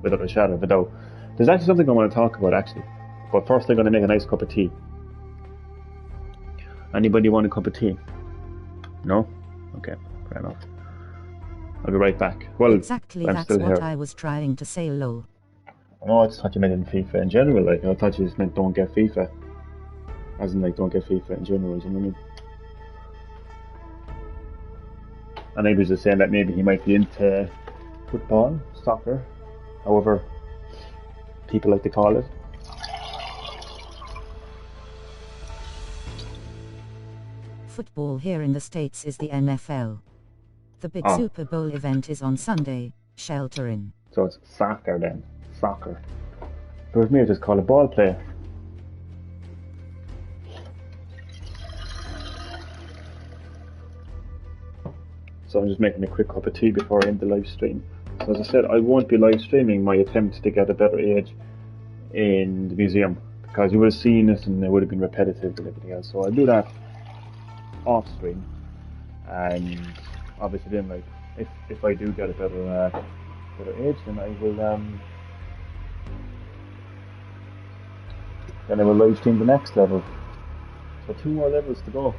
without a shadow of a doubt. There's actually something I want to talk about, actually, but first I'm going to make a nice cup of tea. Anybody want a cup of tea? No? Okay, fair enough. I'll be right back. Well, Exactly, I'm that's still what here. I was trying to say, lol. Oh, I just thought you meant in FIFA in general. Like, I thought you just meant don't get FIFA. As in, like, don't get FIFA in general, do you know what I mean? And I was just saying that maybe he might be into football, soccer, however people like to call it. Football here in the States is the NFL. The big Oh. Super Bowl event is on Sunday, shelter in. So it's soccer then. Soccer. But with me, I just call it ball play. So I'm just making a quick cup of tea before I end the live stream. So as I said, I won't be live streaming my attempt to get a better age in the museum, because you would have seen it and it would have been repetitive and everything else. So I'll do that off stream, and obviously then, like, if I do get a better age, then I will live stream the next level. So 2 more levels to go.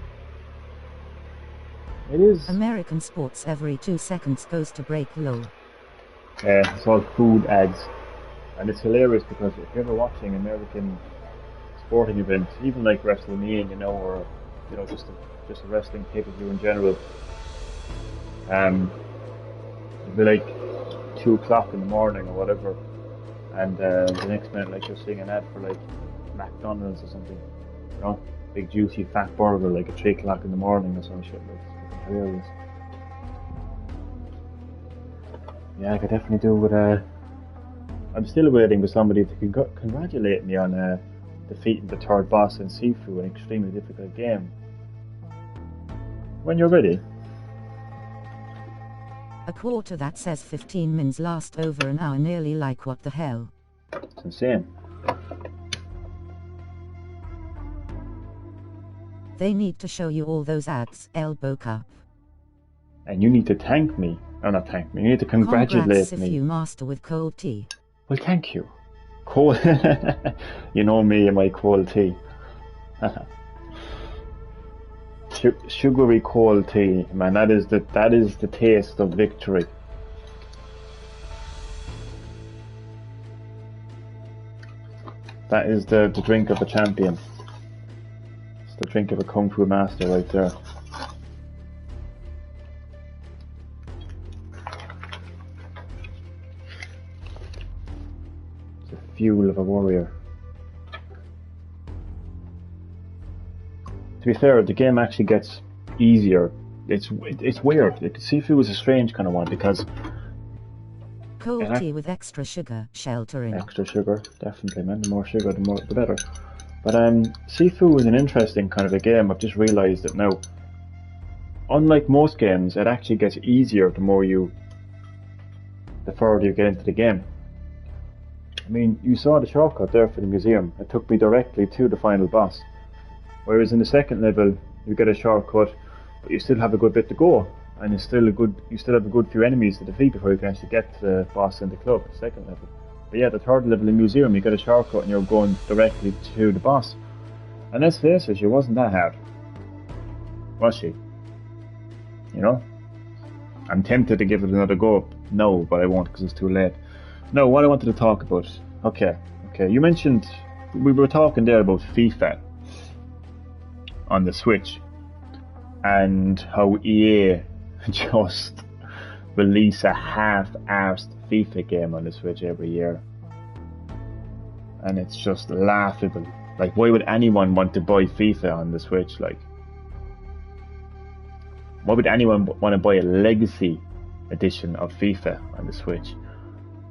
It is. American sports every 2 seconds goes to break low. It's all food ads, and it's hilarious because if you're ever watching American sporting events, even like WrestleMania, you know, or you know, just a wrestling pay-per-view in general, it'd be like 2 o'clock in the morning or whatever, and the next minute, like, you're seeing an ad for like McDonald's or something, you know, big juicy fat burger like at 3 o'clock in the morning or some shit. Like, it's fucking hilarious. Yeah, I could definitely do with I'm still waiting for somebody to congratulate me on defeating the 3rd boss in Sifu, an extremely difficult game. When you're ready. A quarter that says 15 mins last over an hour, nearly like what the hell. It's insane. They need to show you all those ads, elbow cup. And you need to thank me. Oh, not thank me. You need to congratulate Congrats, me. Sifu master with cold tea. Well, thank you. Cold. You know me and my cold tea. Sugary cold tea, man. That is the taste of victory. That is the drink of a champion. It's the drink of a kung fu master right there. It's the fuel of a warrior. To be fair, the game actually gets easier. It's weird. Like, Sifu is a strange kind of one because Cold tea with extra sugar, shelter in. Extra sugar, definitely, man. The more sugar, the better. But Sifu is an interesting kind of a game. I've just realised it now. Unlike most games, it actually gets easier the further you get into the game. I mean, you saw the shortcut there for the museum. It took me directly to the final boss. Whereas in the second level, you get a shortcut, but you still have a good bit to go, and you still have a good few enemies to defeat before you can actually get to the boss in the club, the second level. But yeah, the third level in museum, you get a shortcut and you're going directly to the boss. And let's face it, she wasn't that hard, was she? You know? I'm tempted to give it another go. No, but I won't because it's too late. No, what I wanted to talk about. Okay. You mentioned, we were talking there about FIFA on the Switch and how EA just release a half-arsed FIFA game on the Switch every year, and it's just laughable. Like, why would anyone want to buy FIFA on the Switch? Like, why would anyone want to buy a legacy edition of FIFA on the Switch?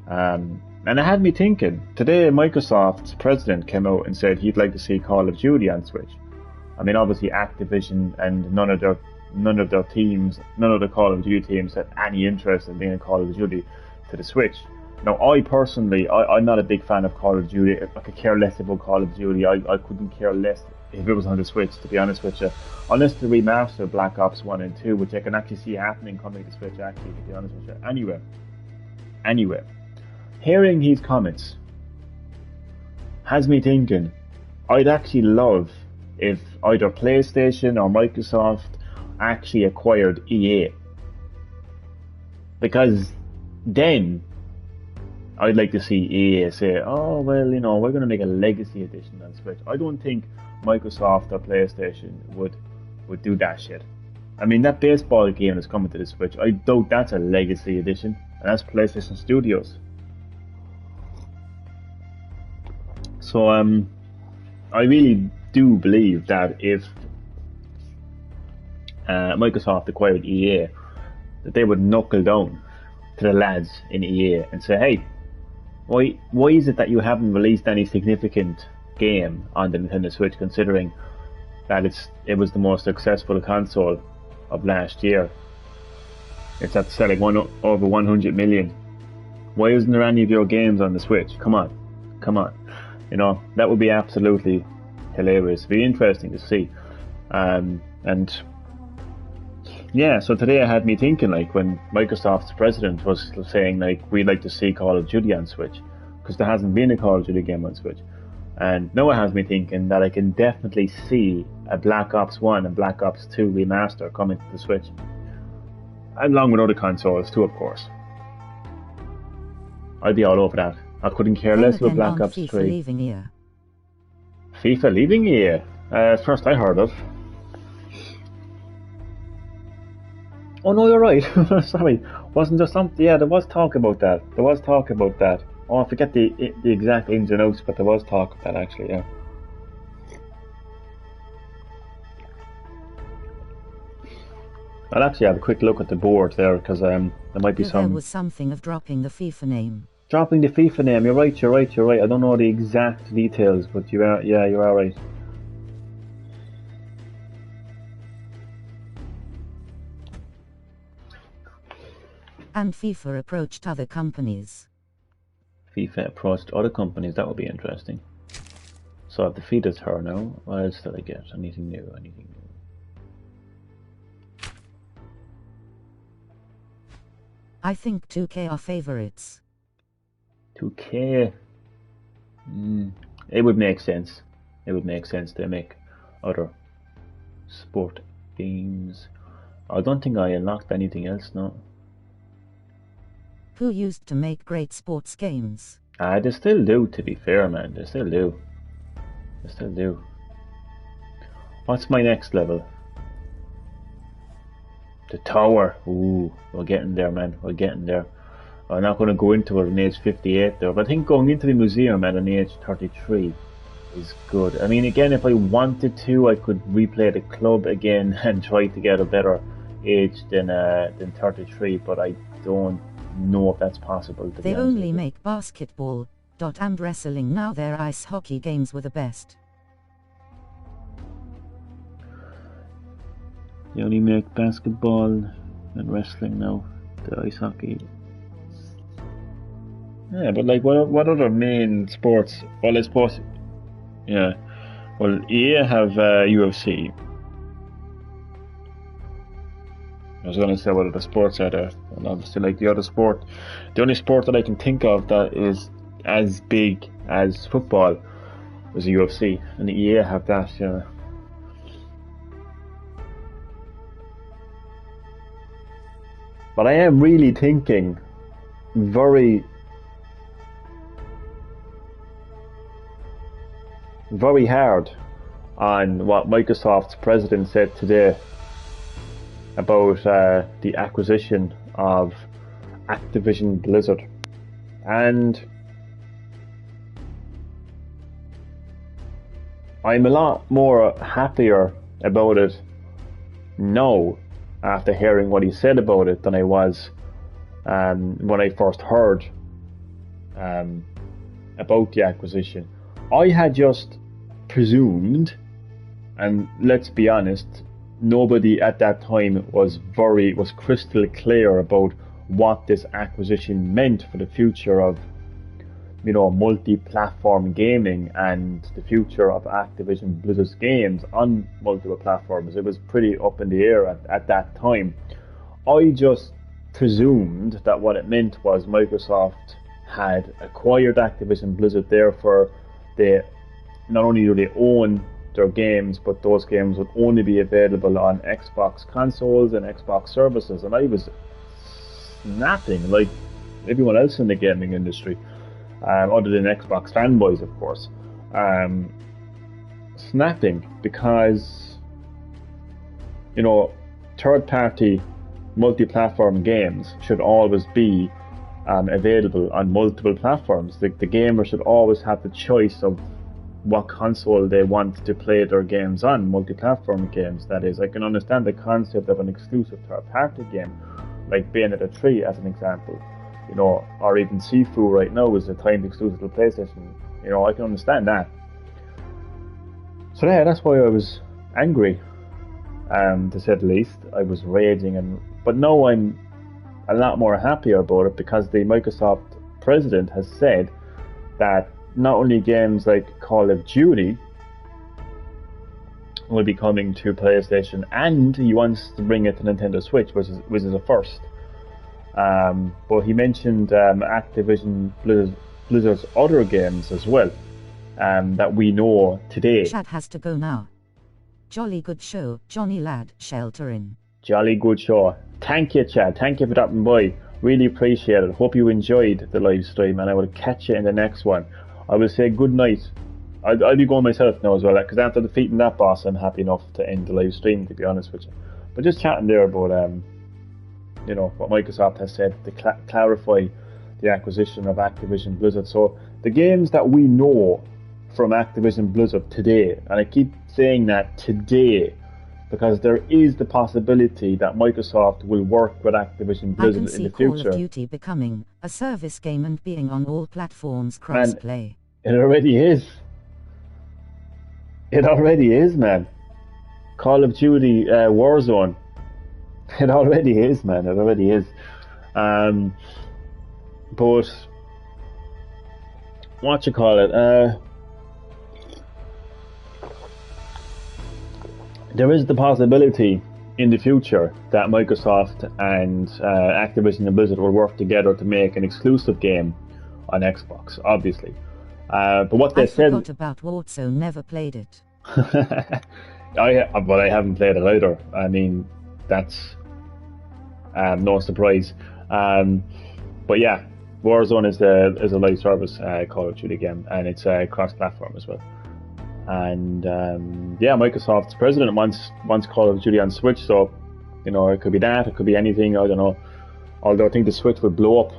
And it had me thinking. Today, Microsoft's president came out and said he'd like to see Call of Duty on Switch. I mean, obviously Activision and none of their Call of Duty teams had any interest in being a Call of Duty to the Switch. Now, I'm not a big fan of Call of Duty. I could care less about Call of Duty. I couldn't care less if it was on the Switch, to be honest with you. Unless the remaster Black Ops 1 and 2, which I can actually see happening coming to Switch, actually, to be honest with you. Anyway, hearing his comments has me thinking I'd actually love if either PlayStation or Microsoft actually acquired EA. Because then I'd like to see EA say, oh, well, you know, we're going to make a legacy edition on Switch. I don't think Microsoft or PlayStation would do that shit. I mean, that baseball game that's coming to the Switch, I doubt that's a legacy edition, and that's PlayStation Studios. So, I really do believe that if Microsoft acquired EA, that they would knuckle down to the lads in EA and say, hey, why is it that you haven't released any significant game on the Nintendo Switch, considering that it was the most successful console of last year? It's at selling over 100 million. Why isn't there any of your games on the Switch? Come on. You know, that would be absolutely hilarious. It'd be interesting to see. And yeah, so today it had me thinking, like, when Microsoft's president was saying, like, we'd like to see Call of Duty on Switch, because there hasn't been a Call of Duty game on Switch. And now it has me thinking that I can definitely see a Black Ops 1 and Black Ops 2 remaster coming to the Switch. Along with other consoles too, of course. I'd be all over that. I couldn't care less about Black Ops 3. FIFA leaving EA. FIFA leaving EA? First I heard of. Oh no, you're right. Sorry, wasn't there something? Yeah, there was talk about that. Oh, I forget the exact ins and outs, but there was talk of that actually. Yeah. I'll actually have a quick look at the board there, because there might be some. There was something of dropping the FIFA name. Dropping the FIFA name. You're right. I don't know the exact details, but you are right. And FIFA approached other companies. FIFA approached other companies. That would be interesting. So I've defeated her now. What else did I get? Anything new? I think 2K are favorites. 2K. It would make sense. They make other sport games. I don't think I unlocked anything else, no. Who used to make great sports games? They still do, to be fair, man. They still do. What's my next level? The tower. Ooh, we're getting there, man. I'm not going to go into it on age 58 there, but I think going into the museum at an age 33 is good. I mean, again, if I wanted to, I could replay the club again and try to get a better age than 33, but I don't know if that's possible. They only make basketball, and wrestling now. Their ice hockey games were the best. They only make basketball and wrestling now. The ice hockey. Yeah, but like, what other main sports? Well, I suppose, yeah. Well, EA have UFC. I was going to say what other sports are there, and obviously, like, the only sport that I can think of that is as big as football is the UFC, and the EA have that, yeah. But I am really thinking very hard on what Microsoft's president said today about the acquisition of Activision Blizzard. And I'm a lot more happier about it now after hearing what he said about it than I was when I first heard about the acquisition. I had just presumed, and let's be honest, nobody at that time was crystal clear about what this acquisition meant for the future of, multi-platform gaming and the future of Activision Blizzard's games on multiple platforms. It was pretty up in the air at that time. I just presumed that what it meant was Microsoft had acquired Activision Blizzard, therefore not only do they own their games, but those games would only be available on Xbox consoles and Xbox services. And I was snapping like everyone else in the gaming industry, other than Xbox fanboys, of course. Snapping because, third-party multi-platform games should always be available on multiple platforms. The gamer should always have the choice of what console they want to play their games on, multi-platform games, that is. I can understand the concept of an exclusive third-party game, like Bayonetta 3 as an example, or even Sifu right now is a timed exclusive to PlayStation. I can understand that. So yeah, that's why I was angry, to say the least. I was raging, but now I'm a lot more happier about it, because the Microsoft president has said that not only games like Call of Duty will be coming to PlayStation, and he wants to bring it to Nintendo Switch, which is a first. But he mentioned Activision Blizzard's other games as well, that we know today. Chad has to go now. Jolly good show, Johnny lad, shelter in. Jolly good show. Thank you, Chad. Thank you for dropping by. Really appreciate it. Hope you enjoyed the live stream, and I will catch you in the next one. I will say good night. I'll be going myself now as well, because after defeating that boss, I'm happy enough to end the live stream, to be honest with you. But just chatting there about what Microsoft has said to clarify the acquisition of Activision Blizzard. So the games that we know from Activision Blizzard today, and I keep saying that today, because there is the possibility that Microsoft will work with Activision Blizzard in the future. I can see Call of Duty becoming a service game and being on all platforms cross-play. It already is. It already is, man. Call of Duty Warzone. It already is, man. It already is. But what you call it? There is the possibility in the future that Microsoft and Activision and Blizzard will work together to make an exclusive game on Xbox, obviously. But what they said... I forgot about Warzone, never played it. I haven't played it either. I mean, that's no surprise. But yeah, Warzone is a live service Call of Duty game, and it's cross-platform as well. And Microsoft's president wants Call of Duty on Switch, so it could be that, it could be anything, I don't know. Although I think the Switch would blow up,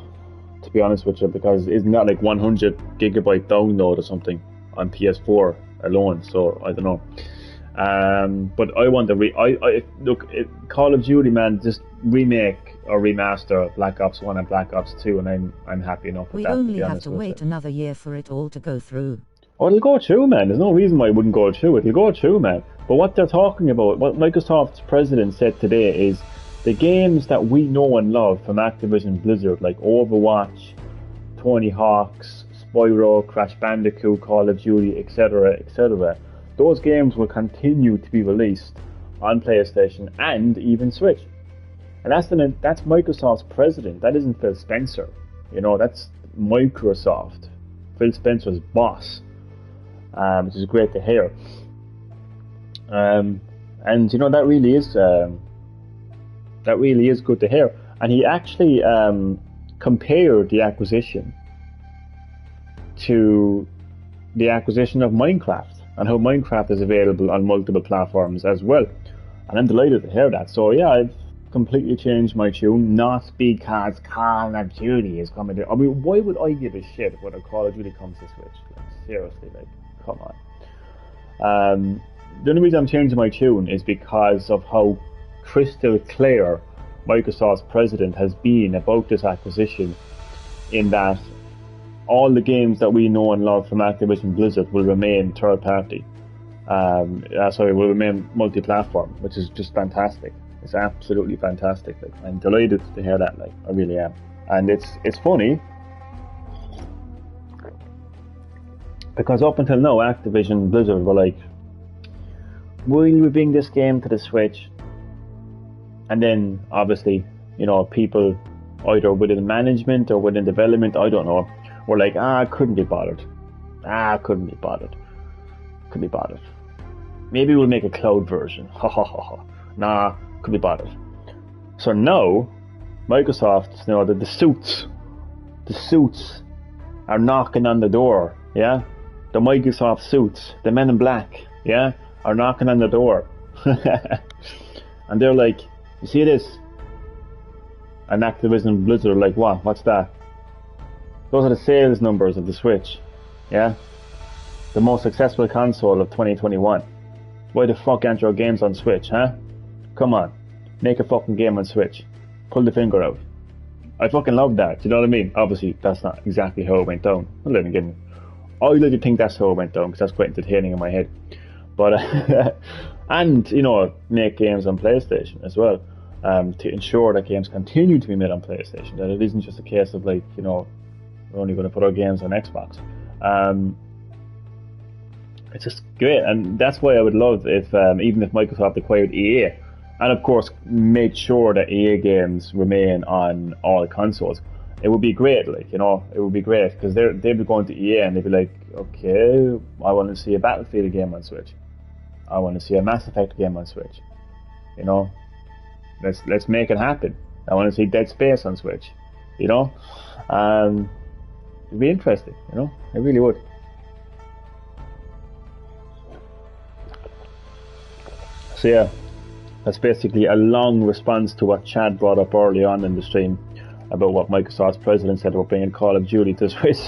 to be honest with you, because isn't that like 100 gigabyte download or something on PS4 alone? So I don't know. But I want to Call of Duty, man, just remake or remaster Black Ops 1 and Black Ops 2, and I'm happy enough with that. We only have to wait another year for it all to go through. Oh, it'll go through, man. There's no reason why it wouldn't go through. It'll go through, man. But what they're talking about, what Microsoft's president said today, is the games that we know and love from Activision Blizzard, like Overwatch, Tony Hawk's, Spyro, Crash Bandicoot, Call of Duty, etc., etc., those games will continue to be released on PlayStation and even Switch. And that's Microsoft's president. That isn't Phil Spencer. That's Microsoft. Phil Spencer's boss. Which is great to hear. And that really is good to hear. And he actually compared the acquisition to the acquisition of Minecraft, and how Minecraft is available on multiple platforms as well. And I'm delighted to hear that. So yeah, I've completely changed my tune, not because Call of Duty is coming to... I mean, why would I give a shit when a Call of Duty comes to Switch? Like, seriously, come on. The only reason I'm changing my tune is because of how crystal clear Microsoft's president has been about this acquisition, in that all the games that we know and love from Activision Blizzard will remain third party. Will remain multi-platform, which is just fantastic. It's absolutely fantastic. I'm delighted to hear that. I really am. And it's funny, because up until now, Activision Blizzard were like, will we bring this game to the Switch? And then, obviously, people either within management or within development, I don't know, were like, couldn't be bothered. Couldn't be bothered. maybe we'll make a cloud version. Ha ha ha ha. Nah, could be bothered. So now, Microsoft, you know, the suits are knocking on the door, yeah? The Microsoft suits, the men in black, yeah, are knocking on the door. And they're like, you see this? And Activision Blizzard are like, what? What's that? Those are the sales numbers of the Switch, yeah? The most successful console of 2021. Why the fuck aren't your games on Switch, huh? Come on, make a fucking game on Switch. Pull the finger out. I fucking love that, do you know what I mean? Obviously, that's not exactly how it went down. I like to think that's how it went down, because that's quite entertaining in my head. But, and, you know, make games on PlayStation as well, to ensure that games continue to be made on PlayStation, that it isn't just a case of, like, you know, we're only going to put our games on Xbox. It's just great, and that's why I would love if, even if Microsoft acquired EA, and of course made sure that EA games remain on all consoles. It would be great, like, you know, it would be great, because they'd be going to EA and they'd be like, okay, I want to see a Battlefield game on Switch. I want to see a Mass Effect game on Switch. You know, let's make it happen. I want to see Dead Space on Switch. You know, it'd be interesting. You know, it really would. So yeah, that's basically a long response to what Chad brought up early on in the stream about what Microsoft's president said about bringing Call of Duty to Switch.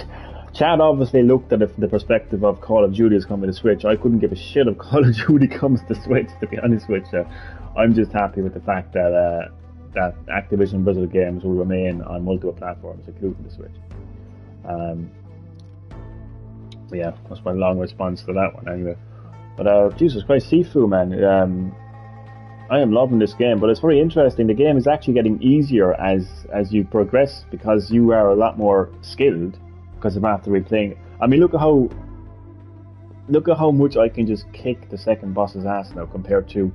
Chad obviously looked at it from the perspective of Call of Duty is coming to Switch. I couldn't give a shit if Call of Duty comes to Switch, to be honest with you. I'm just happy with the fact that that Activision Blizzard games will remain on multiple platforms, including the Switch. Yeah, that's my long response to that one anyway. But Jesus Christ, Sifu, man, I am loving this game, but it's very interesting. The game is actually getting easier as you progress, because you are a lot more skilled, because I'm after replaying it. I mean, look at how much I can just kick the second boss's ass now compared to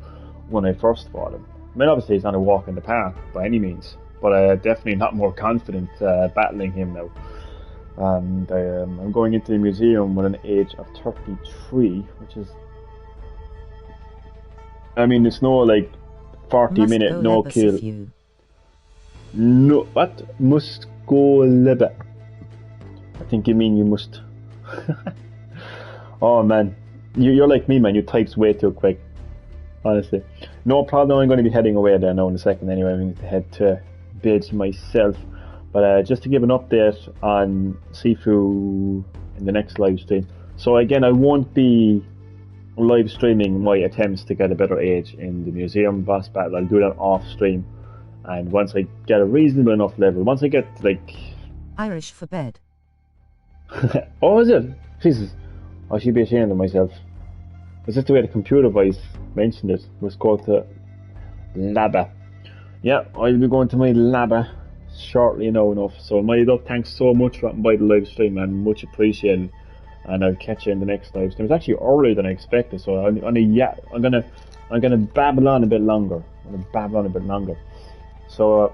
when I first fought him. I mean, obviously it's not a walk in the park by any means, but definitely not more confident battling him now. And I'm going into the museum with an age of 33, which is, I mean, it's no like 40-minute no kill. No, what? Must go libe. I think you mean you must. Oh man, you're like me, man. You types way too quick. Honestly, no problem. I'm going to be heading away there now in a second. Anyway, I need to head to bed myself. But just to give an update on Sifu in the next live stream. So again, I won't be live streaming my attempts to get a better age in the museum boss battle. I'll do that off stream, and once I get a reasonable enough level, once I get like Irish for bed. Oh, is it? Jesus, I should be ashamed of myself. Is this the way the computer voice mentioned it? Let's go to Laba. Yeah, I'll be going to my Laba shortly enough. So my love, thanks so much for dropping by the live stream, man. Much appreciated. And I'll catch you in the next live stream. It's actually earlier than I expected, so I'm gonna babble on a bit longer. So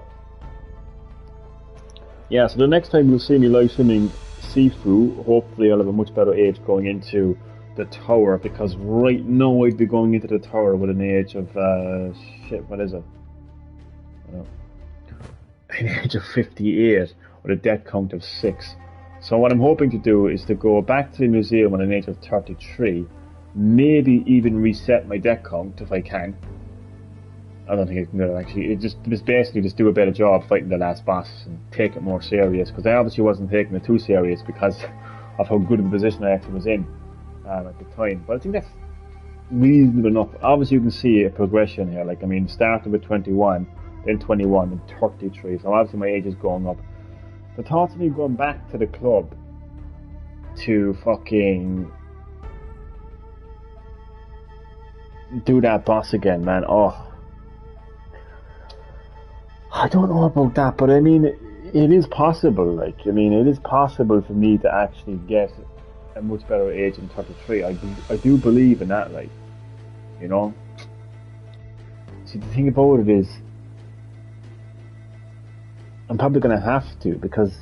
yeah, so the next time you'll see me live streaming Sifu, hopefully I'll have a much better age going into the tower, because right now I'd be going into the tower with an age of what is it? An age of 58 with a death count of 6. So what I'm hoping to do is to go back to the museum at an age of 33, maybe even reset my death count if I can. I don't think I can do that actually. Just basically just do a better job fighting the last boss and take it more serious, because I obviously wasn't taking it too serious because of how good of a position I actually was in at the time. But I think that's reasonable enough. Obviously you can see a progression here. Like, I mean, started with 21, then 21 and 33. So obviously my age is going up. The thought of me going back to the club to fucking do that boss again, man. Oh, I don't know about that, but I mean, it is possible. Like, I mean, it is possible for me to actually get a much better age than 33. I do believe in that, like, you know. See, the thing about it is, I'm probably going to have to, because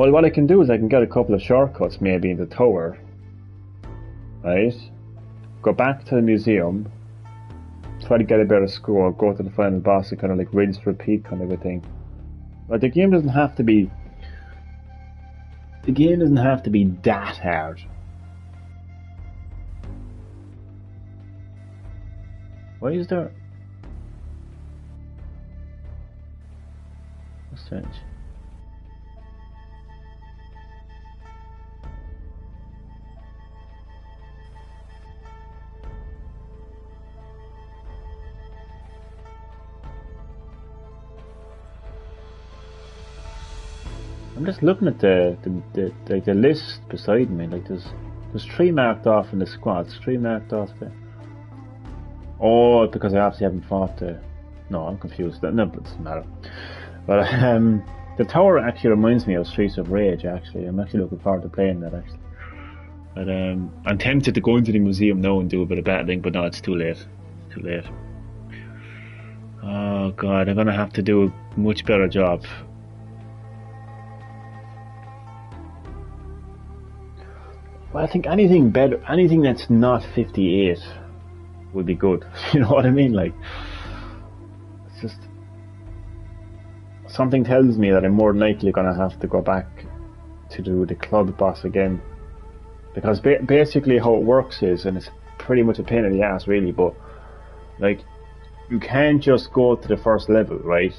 Well, what I can do is I can get a couple of shortcuts maybe in the tower, right? Go back to the museum, try to get a better score, go to the final boss and kind of like rinse, repeat kind of a thing. But the game doesn't have to be that hard. Why is there... That's strange. I'm just looking at the list beside me. Like there's 3 marked off in the squads, 3 marked off there. Oh, because I obviously haven't fought the... No, I'm confused. No, but it doesn't matter. But the tower actually reminds me of Streets of Rage. Actually, I'm actually looking forward to playing that. Actually, but I'm tempted to go into the museum now and do a bit of battling, but no, it's too late. It's too late. Oh God, I'm gonna have to do a much better job. Well, I think anything better, anything that's not 58 would be good. You know what I mean? Like, it's just... Something tells me that I'm more than likely going to have to go back to do the club boss again. Because basically how it works is, and it's pretty much a pain in the ass really, but like, you can't just go to the first level, right?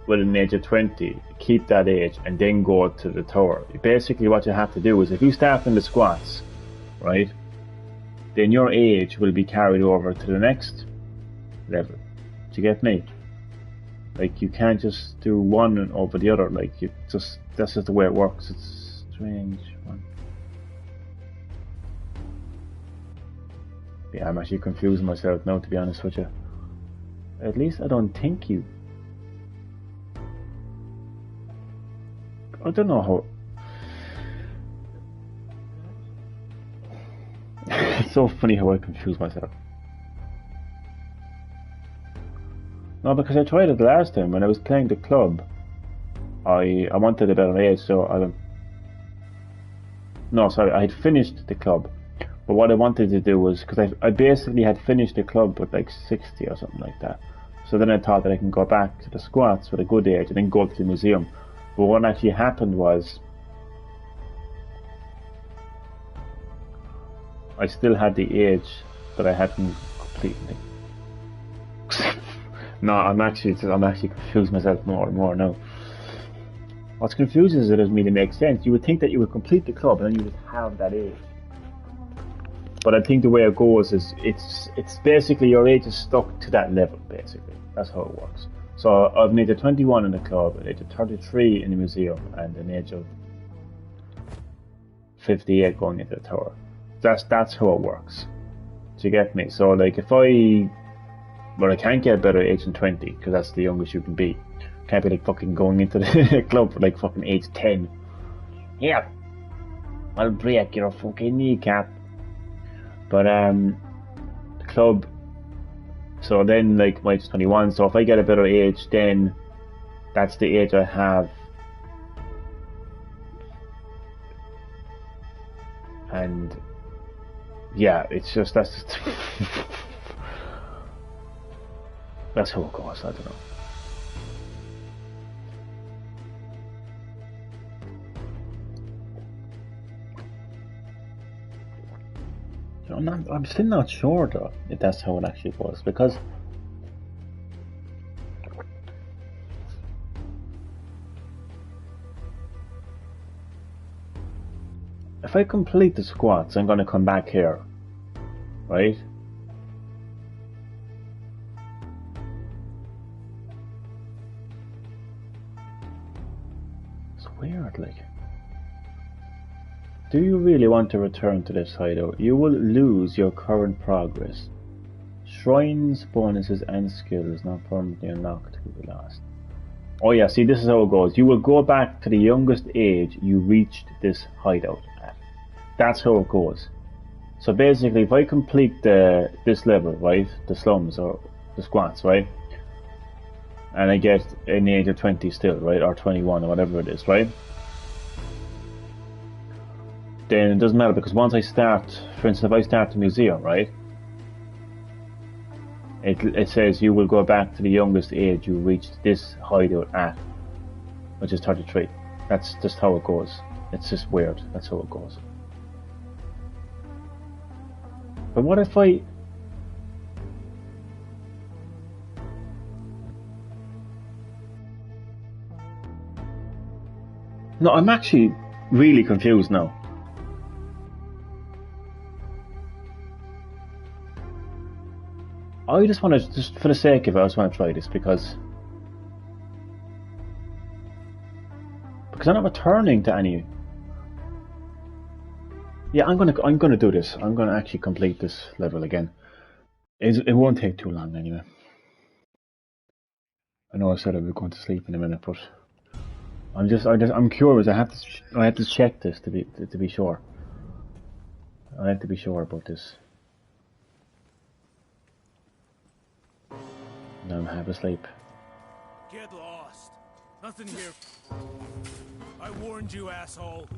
With an age of 20, keep that age, and then go to the tower. Basically what you have to do is, if you start in the squats, right, then your age will be carried over to the next level. Do you get me? Like, you can't just do one over the other, like, that's just the way it works. It's strange one. Yeah, I'm actually confusing myself now, to be honest with you. At least I don't think you... I don't know how... It's so funny how I confuse myself. No, because I tried it last time when I was playing the club. I wanted a better age, so I... No, sorry, I had finished the club. But what I wanted to do was... Because I basically had finished the club with like 60 or something like that. So then I thought that I can go back to the squats with a good age and then go to the museum. But what actually happened was, I still had the age that I hadn't completely. No, I'm actually confused myself more and more now. What's confusing is it doesn't really make sense. You would think that you would complete the club and then you would have that age. But I think the way it goes is it's basically your age is stuck to that level, basically. That's how it works. So I've made a 21 in the club, an age of 33 in the museum, and an age of 58 going into the tower. That's how it works. Do you get me? So like if I can't get a better age than 20, because that's the youngest you can be. Can't be like fucking going into the club for like fucking age 10. Yeah, I'll break your fucking kneecap. But the club... So then, like, my age is 21, so if I get a better age, then that's the age I have. And, yeah, it's just, that's just... That's how it goes, I don't know. I'm still not sure though if that's how it actually was, because if I complete the squats, I'm going to come back here, right? It's weird, like. Do you really want to return to this hideout? You will lose your current progress. Shrines, bonuses, and skills not permanently unlocked will be lost. Oh yeah, see, this is how it goes. You will go back to the youngest age you reached this hideout at. That's how it goes. So basically, if I complete this level, right, the slums or the squats, right, and I get an age of 20 still, right, or 21 or whatever it is, right, then it doesn't matter, because once I start, for instance, if I start the museum, right, it says you will go back to the youngest age you reached this hideout at, which is 33. That's just how it goes. It's just weird. That's how it goes. But what if I... No, I'm actually really confused now. I just want to, just for the sake of it, I just want to try this because I'm not returning to any. Yeah, I'm gonna do this. I'm gonna actually complete this level again. It won't take too long anyway. I know I said I was going to sleep in a minute, but I'm curious. I have to check this to be sure. I have to be sure about this. Now I'm half asleep. Get lost. Nothing here. I warned you, asshole.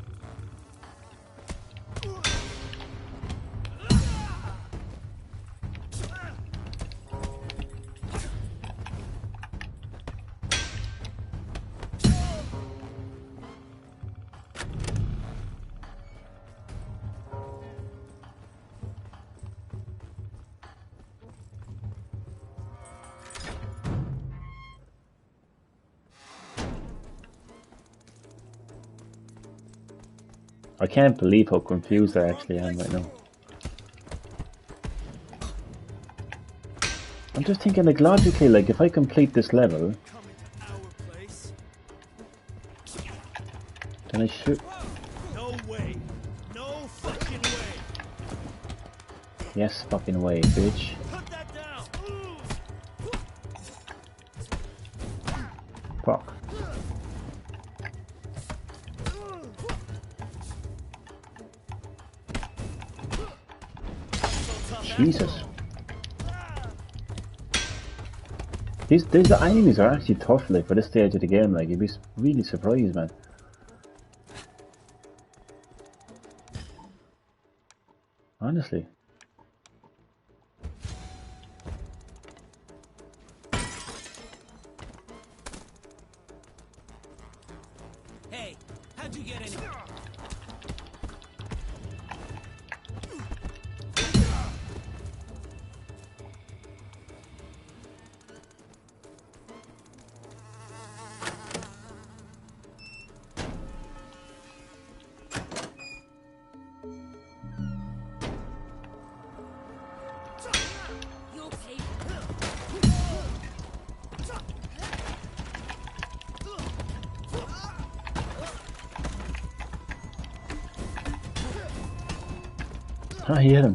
I can't believe how confused I actually am right now. I'm just thinking, like, logically, like, if I complete this level, then I should... No way. No fucking way. Yes, fucking way, bitch. Put that down. Fuck. Jesus. These enemies are actually tough, like, for this stage of the game. Like, you'd be really surprised, man. Honestly. Hey, how'd you get in here? Ah, he hit him.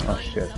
Oh shit.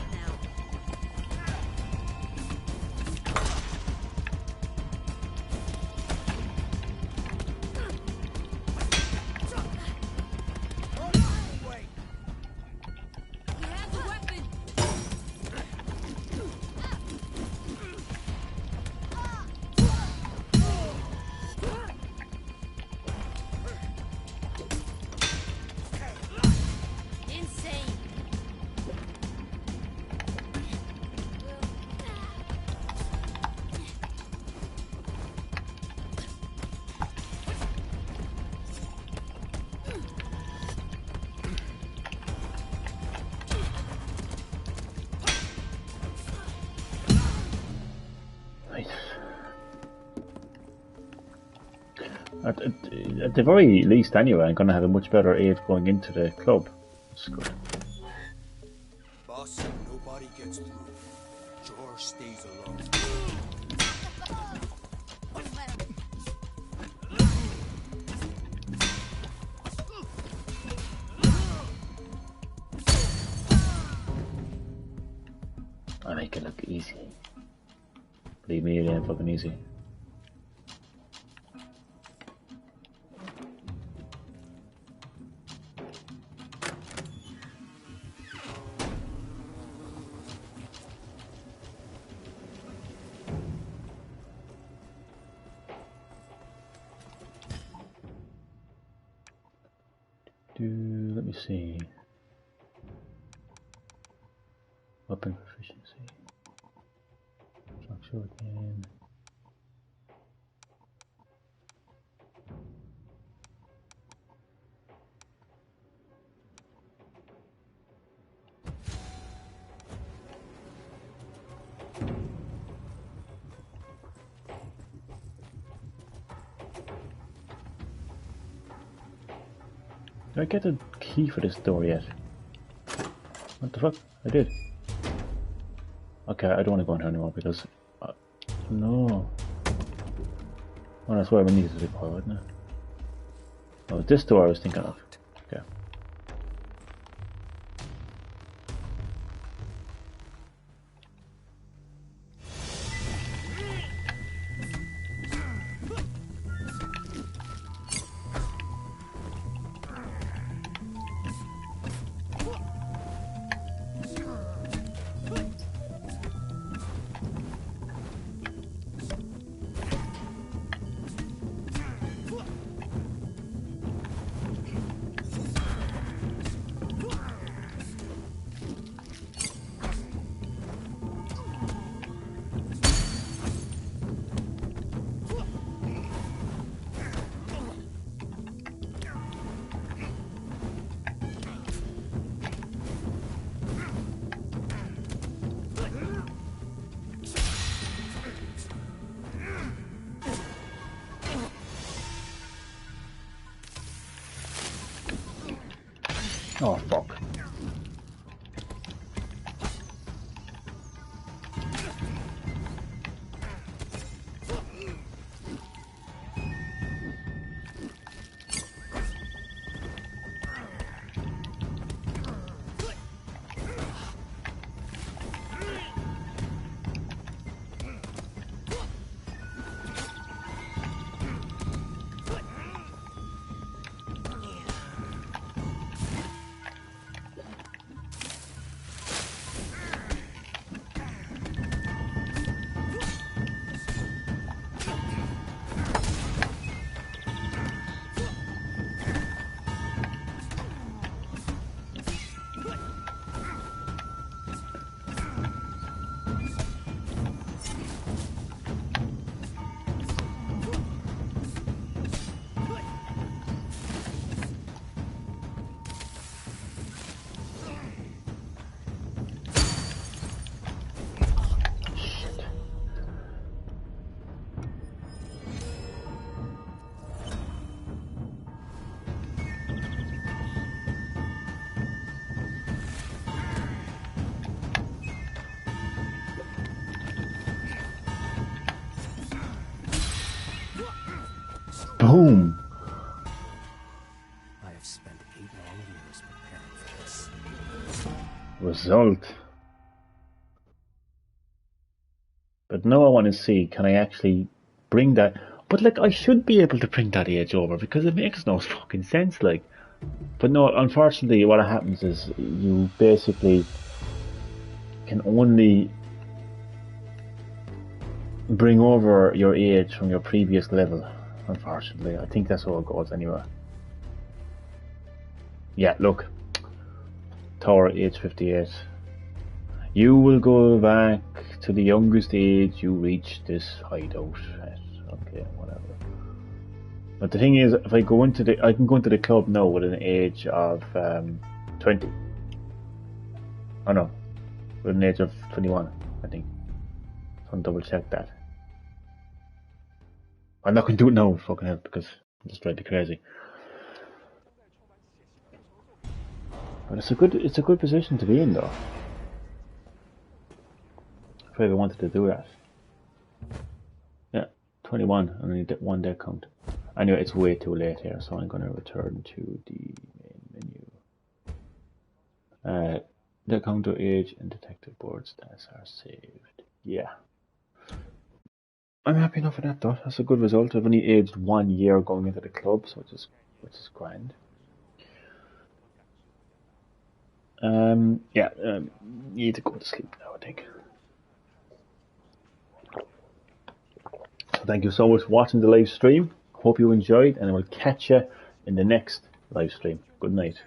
At the very least, anyway, I'm gonna have a much better aid going into the club. That's good. Boss said nobody gets through. George stays alone. I make it look easy. Believe me, it ain't fucking easy. Let me see. Weapon proficiency. Structure again. Did I get a key for this door yet? What the fuck? I did. Okay, I don't want to go in here anymore because... no. Oh, that's where we needed to go, wasn't it? Oh, this door I was thinking of. Okay. Oh, fuck. Boom! I have spent 8 long years preparing for this. Result. But now I want to see, can I actually bring that? But like, I should be able to bring that age over because it makes no fucking sense, like. But no, unfortunately, what happens is you basically can only bring over your age from your previous level. Unfortunately, I think that's how it goes anyway. Yeah, look. Tower age 58. You will go back to the youngest age you reach this hideout at. Okay, whatever. But the thing is, if I go into I can go into the club now with an age of 20. Oh no, with an age of 21, I think. So I'll double check that. I'm not going to do it now, fucking hell, because it'll just drive me crazy. But it's a good position to be in, though. If I ever wanted to do that. Yeah, 21, I only did one deck count. Anyway, it's way too late here, so I'm going to return to the main menu. The counter age and detective board stats are saved. Yeah. I'm happy enough with that though. That's a good result. I've only aged 1 year going into the club, so which is grand. Yeah, need to go to sleep now, I think. So thank you so much for watching the live stream. Hope you enjoyed, and I will catch you in the next live stream. Good night.